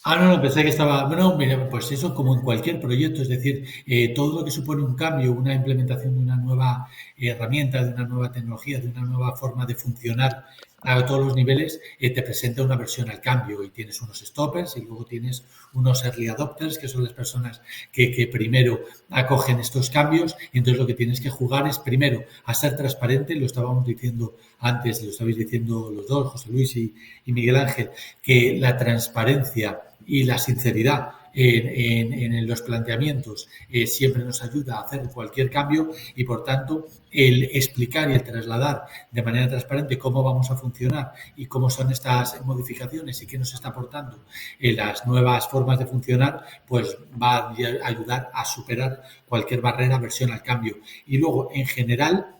No, pensé que estaba... Bueno, mira, pues eso como en cualquier proyecto, es decir, todo lo que supone un cambio, una implementación de una nueva herramienta, de una nueva tecnología, de una nueva forma de funcionar a todos los niveles, te presenta una versión al cambio y tienes unos stoppers y luego tienes unos early adopters, que son las personas que primero acogen estos cambios, y entonces lo que tienes que jugar es primero a ser transparente, lo estábamos diciendo antes, lo estabais diciendo los dos, José Luis y Miguel Ángel, que la transparencia y la sinceridad en los planteamientos siempre nos ayuda a hacer cualquier cambio y, por tanto, el explicar y el trasladar de manera transparente cómo vamos a funcionar y cómo son estas modificaciones y qué nos está aportando las nuevas formas de funcionar, pues va a ayudar a superar cualquier barrera, versión al cambio. Y luego, en general,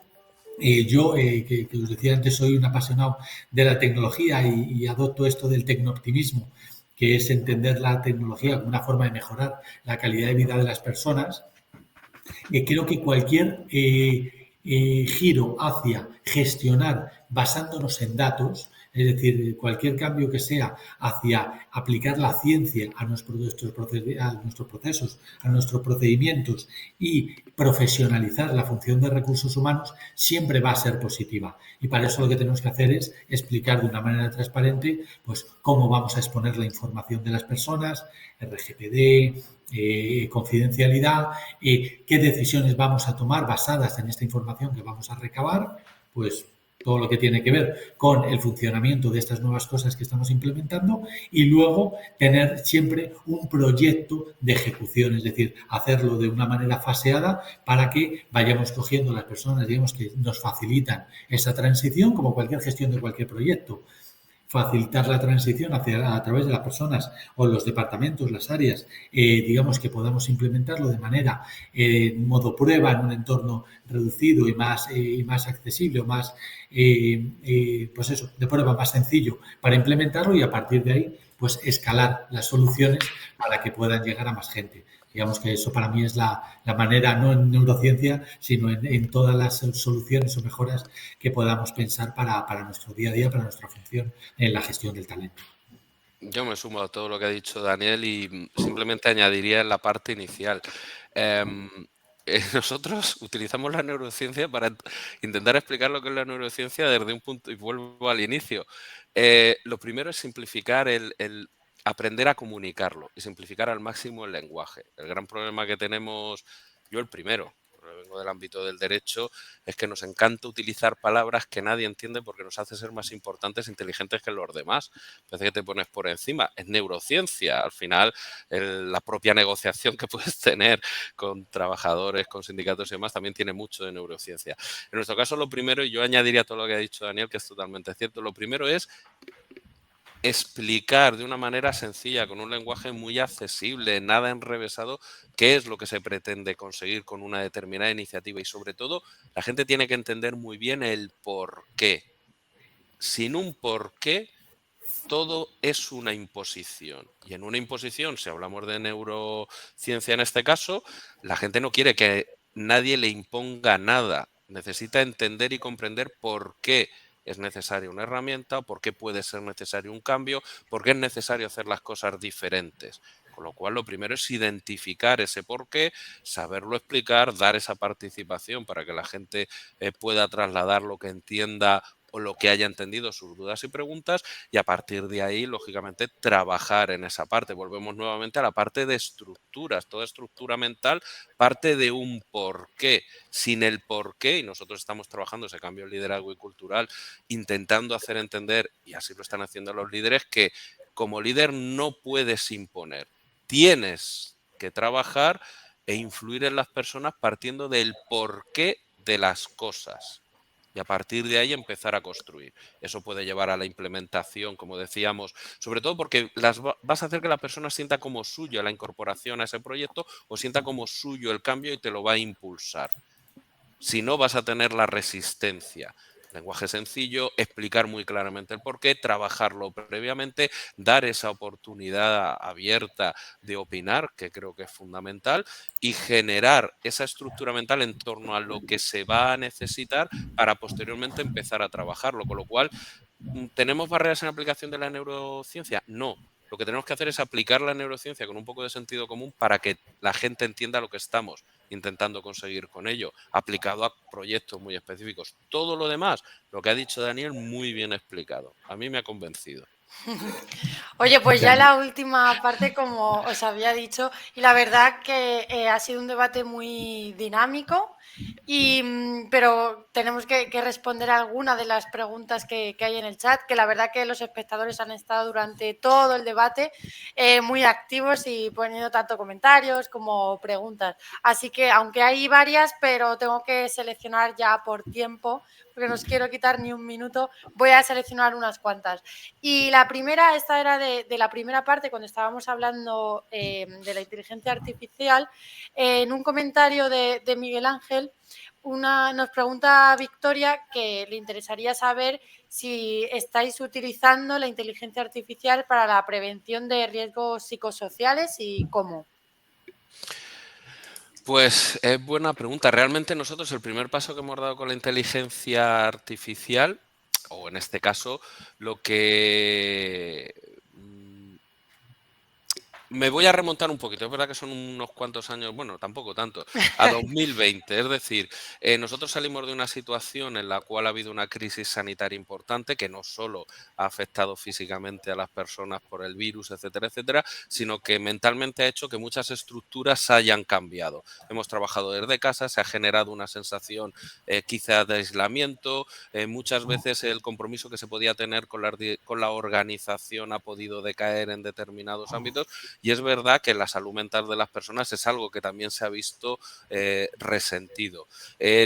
yo, que os decía antes, soy un apasionado de la tecnología y adopto esto del tecnooptimismo, que es entender la tecnología como una forma de mejorar la calidad de vida de las personas. Creo que cualquier giro hacia gestionar basándonos en datos, es decir, cualquier cambio que sea hacia aplicar la ciencia a nuestros procesos, a nuestros procedimientos y profesionalizar la función de recursos humanos, siempre va a ser positiva. Y para eso lo que tenemos que hacer es explicar de una manera transparente pues, cómo vamos a exponer la información de las personas, RGPD, confidencialidad, qué decisiones vamos a tomar basadas en esta información que vamos a recabar, pues todo lo que tiene que ver con el funcionamiento de estas nuevas cosas que estamos implementando y luego tener siempre un proyecto de ejecución, es decir, hacerlo de una manera faseada para que vayamos cogiendo las personas, digamos, que nos facilitan esa transición, como cualquier gestión de cualquier proyecto. Facilitar la transición a través de las personas o los departamentos, las áreas, digamos que podamos implementarlo de manera modo prueba en un entorno reducido y más accesible o más, pues eso, de prueba más sencillo para implementarlo y a partir de ahí, pues escalar las soluciones para que puedan llegar a más gente. Digamos que eso para mí es la manera, no en neurociencia, sino en todas las soluciones o mejoras que podamos pensar para nuestro día a día, para nuestra función en la gestión del talento. Yo me sumo a todo lo que ha dicho Daniel y simplemente añadiría en la parte inicial. Nosotros utilizamos la neurociencia para intentar explicar lo que es la neurociencia desde un punto, y vuelvo al inicio. Lo primero es simplificar el aprender a comunicarlo y simplificar al máximo el lenguaje. El gran problema que tenemos, yo el primero, vengo del ámbito del derecho, es que nos encanta utilizar palabras que nadie entiende porque nos hace ser más importantes e inteligentes que los demás. Parece que te pones por encima. Es neurociencia. Al final, la propia negociación que puedes tener con trabajadores, con sindicatos y demás, también tiene mucho de neurociencia. En nuestro caso, lo primero, y yo añadiría todo lo que ha dicho Daniel, que es totalmente cierto, lo primero es explicar de una manera sencilla, con un lenguaje muy accesible, nada enrevesado, qué es lo que se pretende conseguir con una determinada iniciativa y sobre todo la gente tiene que entender muy bien el por qué. Sin un por qué, todo es una imposición. Y en una imposición, si hablamos de neurociencia en este caso, la gente no quiere que nadie le imponga nada. Necesita entender y comprender por qué es necesaria una herramienta, por qué puede ser necesario un cambio, por qué es necesario hacer las cosas diferentes. Con lo cual, lo primero es identificar ese porqué, saberlo explicar, dar esa participación para que la gente pueda trasladar lo que entienda o lo que haya entendido, sus dudas y preguntas, y a partir de ahí, lógicamente, trabajar en esa parte. Volvemos nuevamente a la parte de estructuras. Toda estructura mental parte de un porqué. Sin el porqué, y nosotros estamos trabajando ese cambio de liderazgo y cultural, intentando hacer entender, y así lo están haciendo los líderes, que como líder no puedes imponer. Tienes que trabajar e influir en las personas partiendo del porqué de las cosas. Y a partir de ahí empezar a construir. Eso puede llevar a la implementación, como decíamos, sobre todo porque vas a hacer que la persona sienta como suya la incorporación a ese proyecto o sienta como suyo el cambio y te lo va a impulsar. Si no, vas a tener la resistencia. lenguaje sencillo, explicar muy claramente el porqué, trabajarlo previamente, dar esa oportunidad abierta de opinar, que creo que es fundamental, y generar esa estructura mental en torno a lo que se va a necesitar para posteriormente empezar a trabajarlo. Con lo cual, ¿tenemos barreras en aplicación de la neurociencia? No. Lo que tenemos que hacer es aplicar la neurociencia con un poco de sentido común para que la gente entienda lo que estamos intentando conseguir con ello, aplicado a proyectos muy específicos. Todo lo demás, lo que ha dicho Daniel, muy bien explicado. A mí me ha convencido. Oye, pues ya la última parte, como os había dicho, y la verdad que ha sido un debate muy dinámico, pero tenemos que responder a alguna de las preguntas que hay en el chat, que la verdad que los espectadores han estado durante todo el debate muy activos y poniendo tanto comentarios como preguntas. Así que, aunque hay varias, pero tengo que seleccionar ya por tiempo, porque no os quiero quitar ni un minuto, voy a seleccionar unas cuantas. Y la primera, esta era de la primera parte, cuando estábamos hablando de la inteligencia artificial, en un comentario de Miguel Ángel, nos pregunta Victoria que le interesaría saber si estáis utilizando la inteligencia artificial para la prevención de riesgos psicosociales y cómo. Pues es buena pregunta. Realmente nosotros el primer paso que hemos dado con la inteligencia artificial, o en este caso, lo que me voy a remontar un poquito, es verdad que son unos cuantos años, bueno, tampoco tanto, a 2020. Es decir, nosotros salimos de una situación en la cual ha habido una crisis sanitaria importante que no solo ha afectado físicamente a las personas por el virus, etcétera, etcétera, sino que mentalmente ha hecho que muchas estructuras hayan cambiado. Hemos trabajado desde casa, se ha generado una sensación quizá de aislamiento, muchas veces el compromiso que se podía tener con la organización ha podido decaer en determinados ámbitos. Y es verdad que la salud mental de las personas es algo que también se ha visto resentido.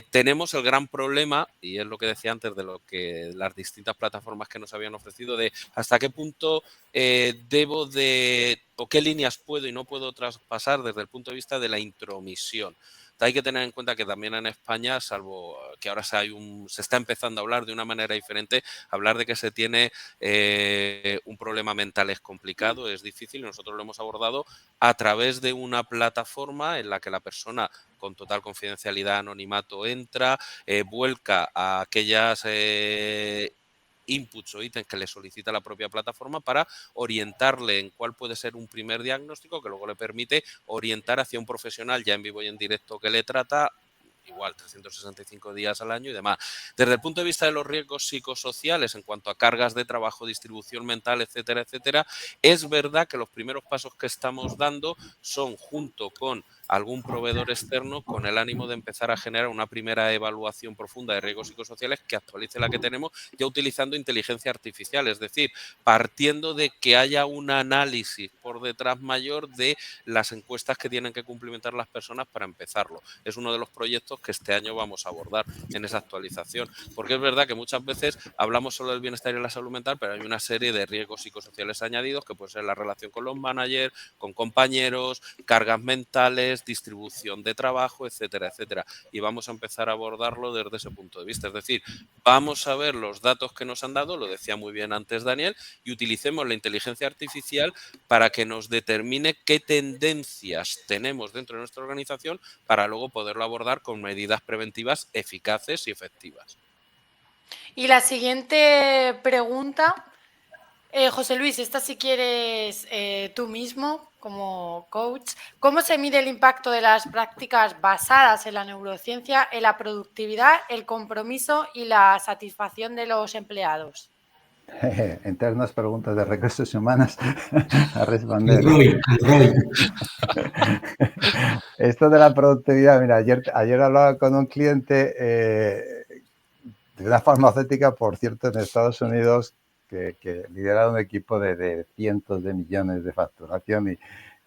Tenemos el gran problema, y es lo que decía antes de lo que las distintas plataformas que nos habían ofrecido, de hasta qué punto debo de, o qué líneas puedo y no puedo traspasar desde el punto de vista de la intromisión. Hay que tener en cuenta que también en España, salvo que ahora se está empezando a hablar de una manera diferente, hablar de que se tiene un problema mental es complicado, es difícil, y nosotros lo hemos abordado a través de una plataforma en la que la persona con total confidencialidad, anonimato, entra, vuelca a aquellas inputs o ítems que le solicita la propia plataforma para orientarle en cuál puede ser un primer diagnóstico que luego le permite orientar hacia un profesional ya en vivo y en directo que le trata igual 365 días al año y demás. Desde el punto de vista de los riesgos psicosociales en cuanto a cargas de trabajo, distribución mental, etcétera, etcétera, es verdad que los primeros pasos que estamos dando son junto con algún proveedor externo con el ánimo de empezar a generar una primera evaluación profunda de riesgos psicosociales que actualice la que tenemos ya utilizando inteligencia artificial, es decir, partiendo de que haya un análisis por detrás mayor de las encuestas que tienen que cumplimentar las personas para empezarlo. Es uno de los proyectos que este año vamos a abordar en esa actualización, porque es verdad que muchas veces hablamos solo del bienestar y la salud mental, pero hay una serie de riesgos psicosociales añadidos que puede ser la relación con los managers, con compañeros, cargas mentales, distribución de trabajo, etcétera, etcétera. Y vamos a empezar a abordarlo desde ese punto de vista. Es decir, vamos a ver los datos que nos han dado, lo decía muy bien antes Daniel, y utilicemos la inteligencia artificial para que nos determine qué tendencias tenemos dentro de nuestra organización para luego poderlo abordar con medidas preventivas eficaces y efectivas. Y la siguiente pregunta, José Luis, esta si quieres tú mismo como coach, ¿cómo se mide el impacto de las prácticas basadas en la neurociencia en la productividad, el compromiso y la satisfacción de los empleados? Eternas preguntas de recursos humanos a responder. Roy. Esto de la productividad, mira, ayer hablaba con un cliente de una farmacéutica, por cierto, en Estados Unidos, que lidera un equipo de cientos de millones de facturación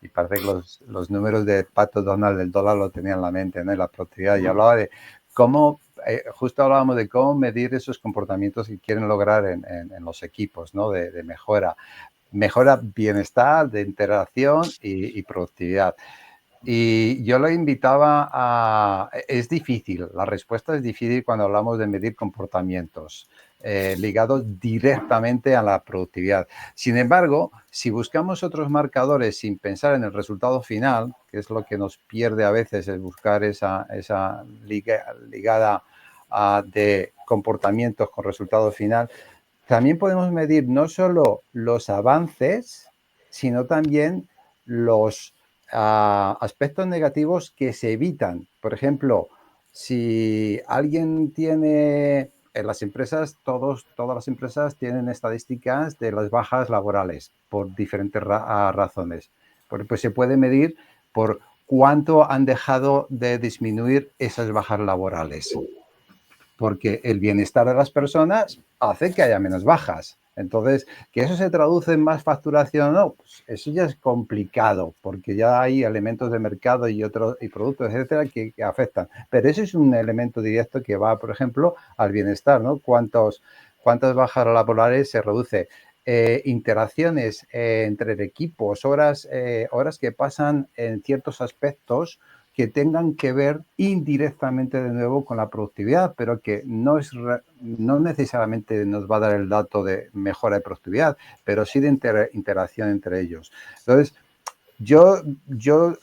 y parece que los números de Pato Donald del dólar lo tenía en la mente, ¿no? Y la productividad. Y hablaba de cómo, justo hablábamos de cómo medir esos comportamientos que quieren lograr en los equipos, ¿no? De mejora bienestar, de interacción y productividad. Y yo lo invitaba a... Es difícil, la respuesta es difícil cuando hablamos de medir comportamientos ligados directamente a la productividad. Sin embargo, si buscamos otros marcadores sin pensar en el resultado final, que es lo que nos pierde a veces el buscar esa ligada de comportamientos con resultado final, también podemos medir no solo los avances, sino también los aspectos negativos que se evitan. Por ejemplo, si alguien tiene, en las empresas, todas las empresas tienen estadísticas de las bajas laborales por diferentes razones. Pues se puede medir por cuánto han dejado de disminuir esas bajas laborales, porque el bienestar de las personas hace que haya menos bajas. Entonces, que eso se traduce en más facturación o no, pues eso ya es complicado, porque ya hay elementos de mercado y otros y productos, etcétera, que afectan. Pero ese es un elemento directo que va, por ejemplo, al bienestar, ¿no? ¿Cuántas bajas laborales se reduce? Interacciones entre equipos, horas que pasan en ciertos aspectos que tengan que ver indirectamente de nuevo con la productividad, pero que no necesariamente nos va a dar el dato de mejora de productividad, pero sí de interacción entre ellos. Entonces, yo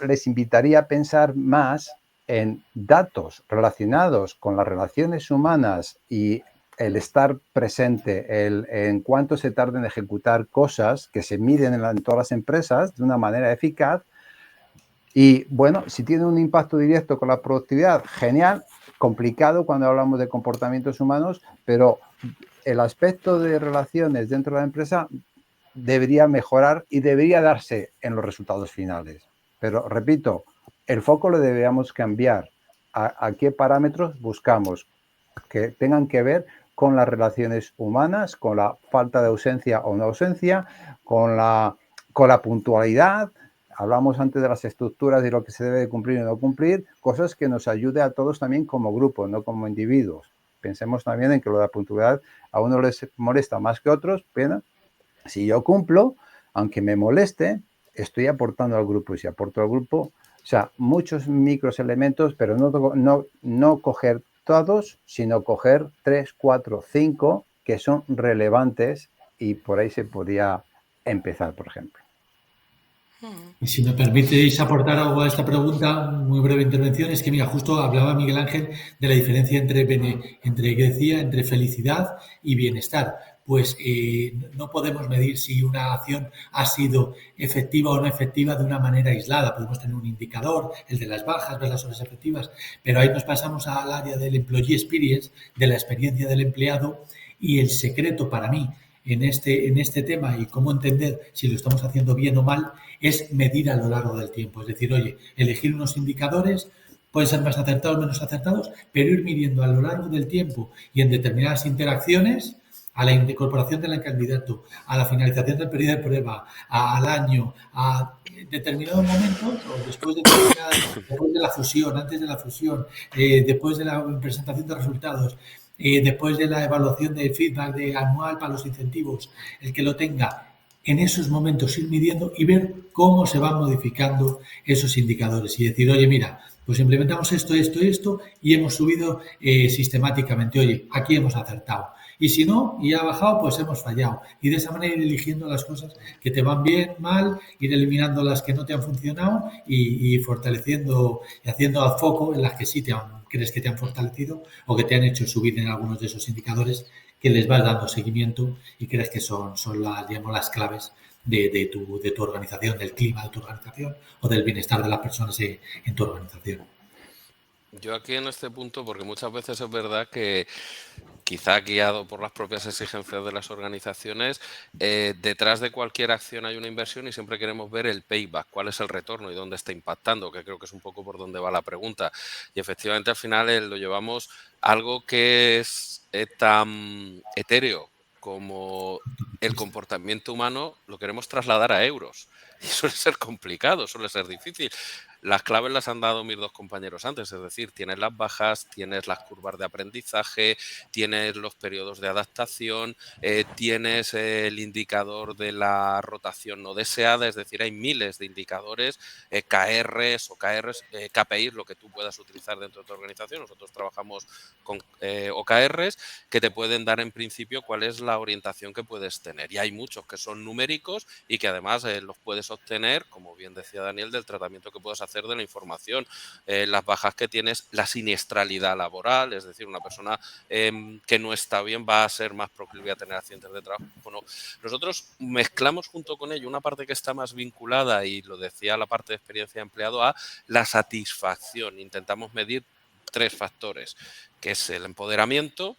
les invitaría a pensar más en datos relacionados con las relaciones humanas y el estar presente, en cuánto se tarda en ejecutar cosas que se miden en todas las empresas de una manera eficaz. Y bueno, si tiene un impacto directo con la productividad, genial. Complicado cuando hablamos de comportamientos humanos, pero el aspecto de relaciones dentro de la empresa debería mejorar y debería darse en los resultados finales. Pero repito, el foco lo deberíamos cambiar. ¿A qué parámetros buscamos que tengan que ver con las relaciones humanas, con la falta de ausencia o no ausencia, con la puntualidad? Hablamos antes de las estructuras y lo que se debe de cumplir y no cumplir, cosas que nos ayude a todos también como grupo, no como individuos. Pensemos también en que lo de la puntualidad a uno les molesta más que a otros, pero si yo cumplo, aunque me moleste, estoy aportando al grupo, y si aporto al grupo, o sea, muchos micros elementos, pero no coger todos, sino coger 3, 4, 5 que son relevantes, y por ahí se podía empezar, por ejemplo. Y si me permitéis aportar algo a esta pregunta, muy breve intervención, es que mira, justo hablaba Miguel Ángel de la diferencia entre felicidad y bienestar. Pues no podemos medir si una acción ha sido efectiva o no efectiva de una manera aislada. Podemos tener un indicador, el de las bajas, ver las horas efectivas, pero ahí nos pasamos al área del employee experience, de la experiencia del empleado, y el secreto para mí en este tema y cómo entender si lo estamos haciendo bien o mal es medir a lo largo del tiempo. Es decir, oye, elegir unos indicadores, pueden ser más acertados o menos acertados, pero ir midiendo a lo largo del tiempo y en determinadas interacciones, a la incorporación del candidato, a la finalización del periodo de prueba, al año, a determinados momentos, o después de la fusión, antes de la fusión, después de la presentación de resultados, después de la evaluación de feedback anual para los incentivos, el que lo tenga, en esos momentos ir midiendo y ver cómo se van modificando esos indicadores y decir, oye, mira, pues implementamos esto y hemos subido sistemáticamente, oye, aquí hemos acertado. Y si no, y ha bajado, pues hemos fallado. Y de esa manera ir eligiendo las cosas que te van bien, mal, ir eliminando las que no te han funcionado y fortaleciendo y haciendo foco en las que sí crees que te han fortalecido o que te han hecho subir en algunos de esos indicadores que les vas dando seguimiento y crees que son las claves de tu organización, del clima de tu organización o del bienestar de las personas en tu organización. Yo aquí en este punto, porque muchas veces es verdad que quizá guiado por las propias exigencias de las organizaciones, detrás de cualquier acción hay una inversión y siempre queremos ver el payback, cuál es el retorno y dónde está impactando, que creo que es un poco por donde va la pregunta. Y efectivamente al final lo llevamos algo que es tan etéreo como el comportamiento humano, lo queremos trasladar a euros. Y suele ser complicado, suele ser difícil. las claves las han dado mis dos compañeros antes, es decir, tienes las bajas, tienes las curvas de aprendizaje, tienes los periodos de adaptación, tienes el indicador de la rotación no deseada, es decir, hay miles de indicadores, KRs, OKRs, KPIs, lo que tú puedas utilizar dentro de tu organización. Nosotros trabajamos con OKRs que te pueden dar en principio cuál es la orientación que puedes tener. Y hay muchos que son numéricos y que además los puedes obtener, como bien decía Daniel, del tratamiento que puedes hacer de la información, las bajas que tienes, la siniestralidad laboral, es decir, una persona que no está bien va a ser más proclive a tener accidentes de trabajo. Bueno, nosotros mezclamos junto con ello una parte que está más vinculada, y lo decía la parte de experiencia de empleado, a la satisfacción. Intentamos medir 3 factores, que es el empoderamiento.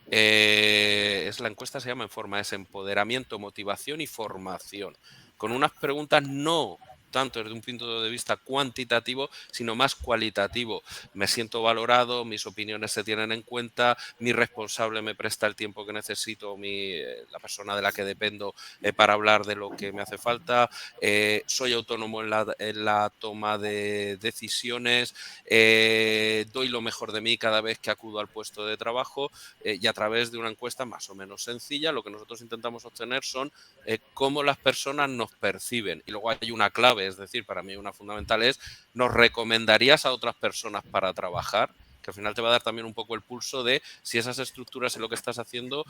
La encuesta se llama Informa, es empoderamiento, motivación y formación, con unas preguntas no tanto desde un punto de vista cuantitativo, sino más cualitativo. Me siento valorado, mis opiniones se tienen en cuenta, mi responsable me presta el tiempo que necesito, la persona de la que dependo para hablar de lo que me hace falta, soy autónomo en la toma de decisiones, doy lo mejor de mí cada vez que acudo al puesto de trabajo, y a través de una encuesta más o menos sencilla, lo que nosotros intentamos obtener son cómo las personas nos perciben. Y luego hay una clave, es decir, para mí una fundamental es, ¿nos recomendarías a otras personas para trabajar? Que al final te va a dar también un poco el pulso de si esas estructuras y lo que estás haciendo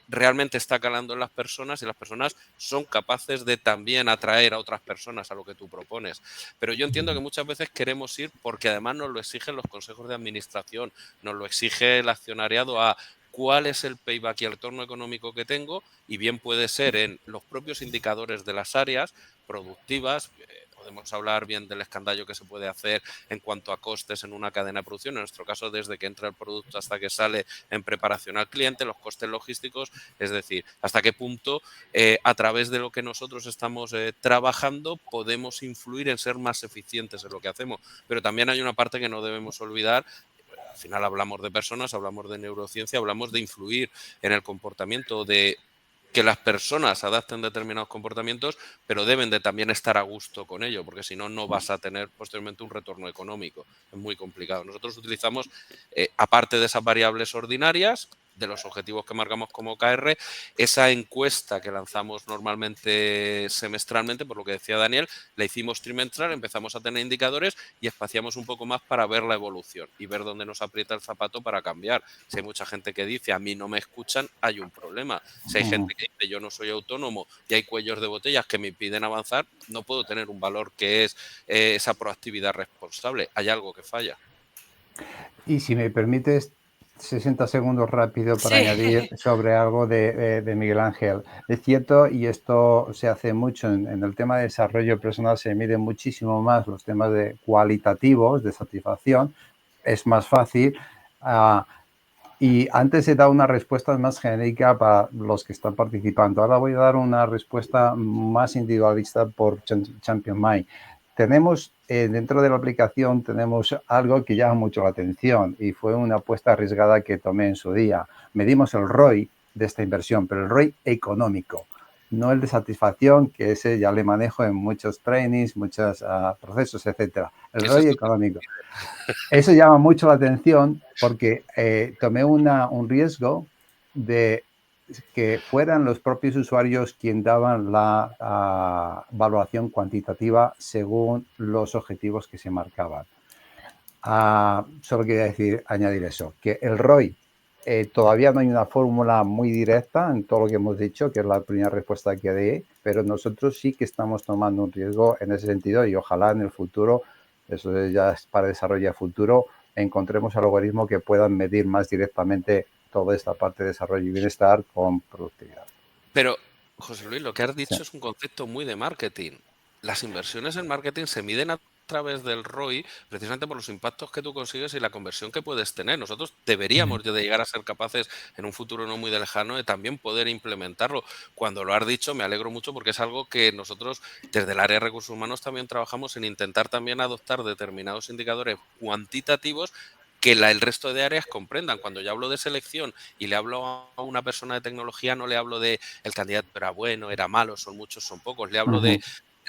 realmente está calando en las personas, y las personas son capaces de también atraer a otras personas a lo que tú propones. Pero yo entiendo que muchas veces queremos ir porque además nos lo exigen los consejos de administración, nos lo exige el accionariado a cuál es el payback y el retorno económico que tengo, y bien puede ser en los propios indicadores de las áreas productivas. Podemos hablar bien del escandallo que se puede hacer en cuanto a costes en una cadena de producción, en nuestro caso desde que entra el producto hasta que sale en preparación al cliente, los costes logísticos, es decir, hasta qué punto a través de lo que nosotros estamos trabajando podemos influir en ser más eficientes en lo que hacemos. Pero también hay una parte que no debemos olvidar. Al final hablamos de personas, hablamos de neurociencia, hablamos de influir en el comportamiento, de que las personas adapten determinados comportamientos, pero deben de también estar a gusto con ello, porque si no, no vas a tener posteriormente un retorno económico. Es muy complicado. Nosotros utilizamos, aparte de esas variables ordinarias, de los objetivos que marcamos como OKR, esa encuesta que lanzamos normalmente semestralmente, por lo que decía Daniel, la hicimos trimestral, empezamos a tener indicadores y espaciamos un poco más para ver la evolución y ver dónde nos aprieta el zapato para cambiar. Si hay mucha gente que dice a mí no me escuchan, hay un problema. Si hay gente que dice yo no soy autónomo y hay cuellos de botellas que me impiden avanzar, no puedo tener un valor que es esa proactividad responsable. Hay algo que falla. Y si me permites 60 segundos rápido para Sí. añadir sobre algo de Miguel Ángel. Es cierto, y esto se hace mucho en el tema de desarrollo personal, se miden muchísimo más los temas de cualitativos, de satisfacción, es más fácil. Y antes he dado una respuesta más genérica para los que están participando. Ahora voy a dar una respuesta más individualista por Champion Mind. Tenemos, dentro de la aplicación, tenemos algo que llama mucho la atención y fue una apuesta arriesgada que tomé en su día. Medimos el ROI de esta inversión, pero el ROI económico, no el de satisfacción, que ese ya le manejo en muchos trainings, muchos procesos, etcétera. El ROI económico. Eso llama mucho la atención porque tomé un riesgo de que fueran los propios usuarios quien daban la valoración cuantitativa según los objetivos que se marcaban. Solo quería añadir eso, que el ROI todavía no hay una fórmula muy directa en todo lo que hemos dicho, que es la primera respuesta que di, pero nosotros sí que estamos tomando un riesgo en ese sentido y ojalá en el futuro, eso ya es para desarrollo futuro, encontremos algoritmos que puedan medir más directamente toda esta parte de desarrollo y bienestar con productividad. Pero, José Luis, lo que has dicho es un concepto muy de marketing. Las inversiones en marketing se miden a través del ROI precisamente por los impactos que tú consigues y la conversión que puedes tener. Nosotros deberíamos de llegar a ser capaces en un futuro no muy lejano de también poder implementarlo. Cuando lo has dicho me alegro mucho porque es algo que nosotros desde el área de recursos humanos también trabajamos en intentar también adoptar determinados indicadores cuantitativos que el resto de áreas comprendan. Cuando yo hablo de selección y le hablo a una persona de tecnología, no le hablo de el candidato era bueno, era malo, son muchos, son pocos. Le hablo de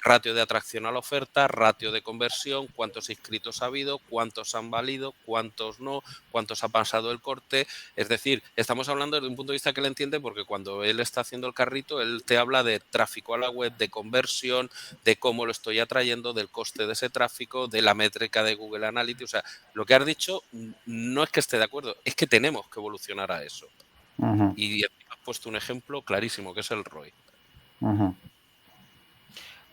ratio de atracción a la oferta, ratio de conversión, cuántos inscritos ha habido, cuántos han valido, cuántos no, cuántos ha pasado el corte. Es decir, estamos hablando desde un punto de vista que él entiende, porque cuando él está haciendo el carrito, él te habla de tráfico a la web, de conversión, de cómo lo estoy atrayendo, del coste de ese tráfico, de la métrica de Google Analytics. O sea, lo que has dicho no es que esté de acuerdo, es que tenemos que evolucionar a eso. Y has puesto un ejemplo clarísimo, que es el ROI.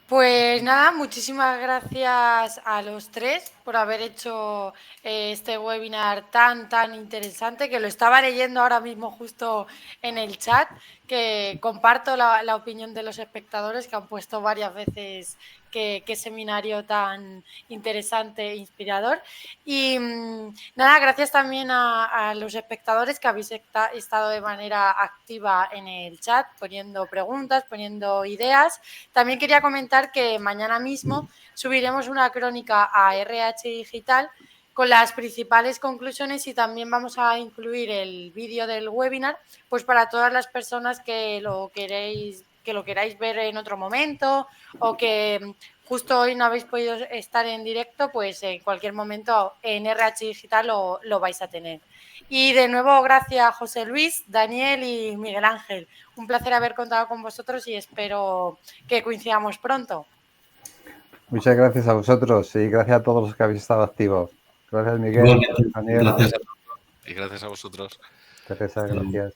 Pues nada, muchísimas gracias a los tres por haber hecho este webinar tan interesante, que lo estaba leyendo ahora mismo justo en el chat, que comparto la opinión de los espectadores que han puesto varias veces qué seminario tan interesante e inspirador. Y nada, gracias también a los espectadores que habéis estado de manera activa en el chat, poniendo preguntas, poniendo ideas. También quería comentar que mañana mismo subiremos una crónica a RH Digital con las principales conclusiones, y también vamos a incluir el vídeo del webinar, pues para todas las personas que lo queráis ver en otro momento, o que justo hoy no habéis podido estar en directo, pues en cualquier momento en RH Digital lo vais a tener. Y de nuevo, gracias José Luis, Daniel y Miguel Ángel. Un placer haber contado con vosotros y espero que coincidamos pronto. Muchas gracias a vosotros y gracias a todos los que habéis estado activos. Gracias, Miguel. Igualmente, Daniel. gracias. Y gracias a vosotros. Teresa, gracias.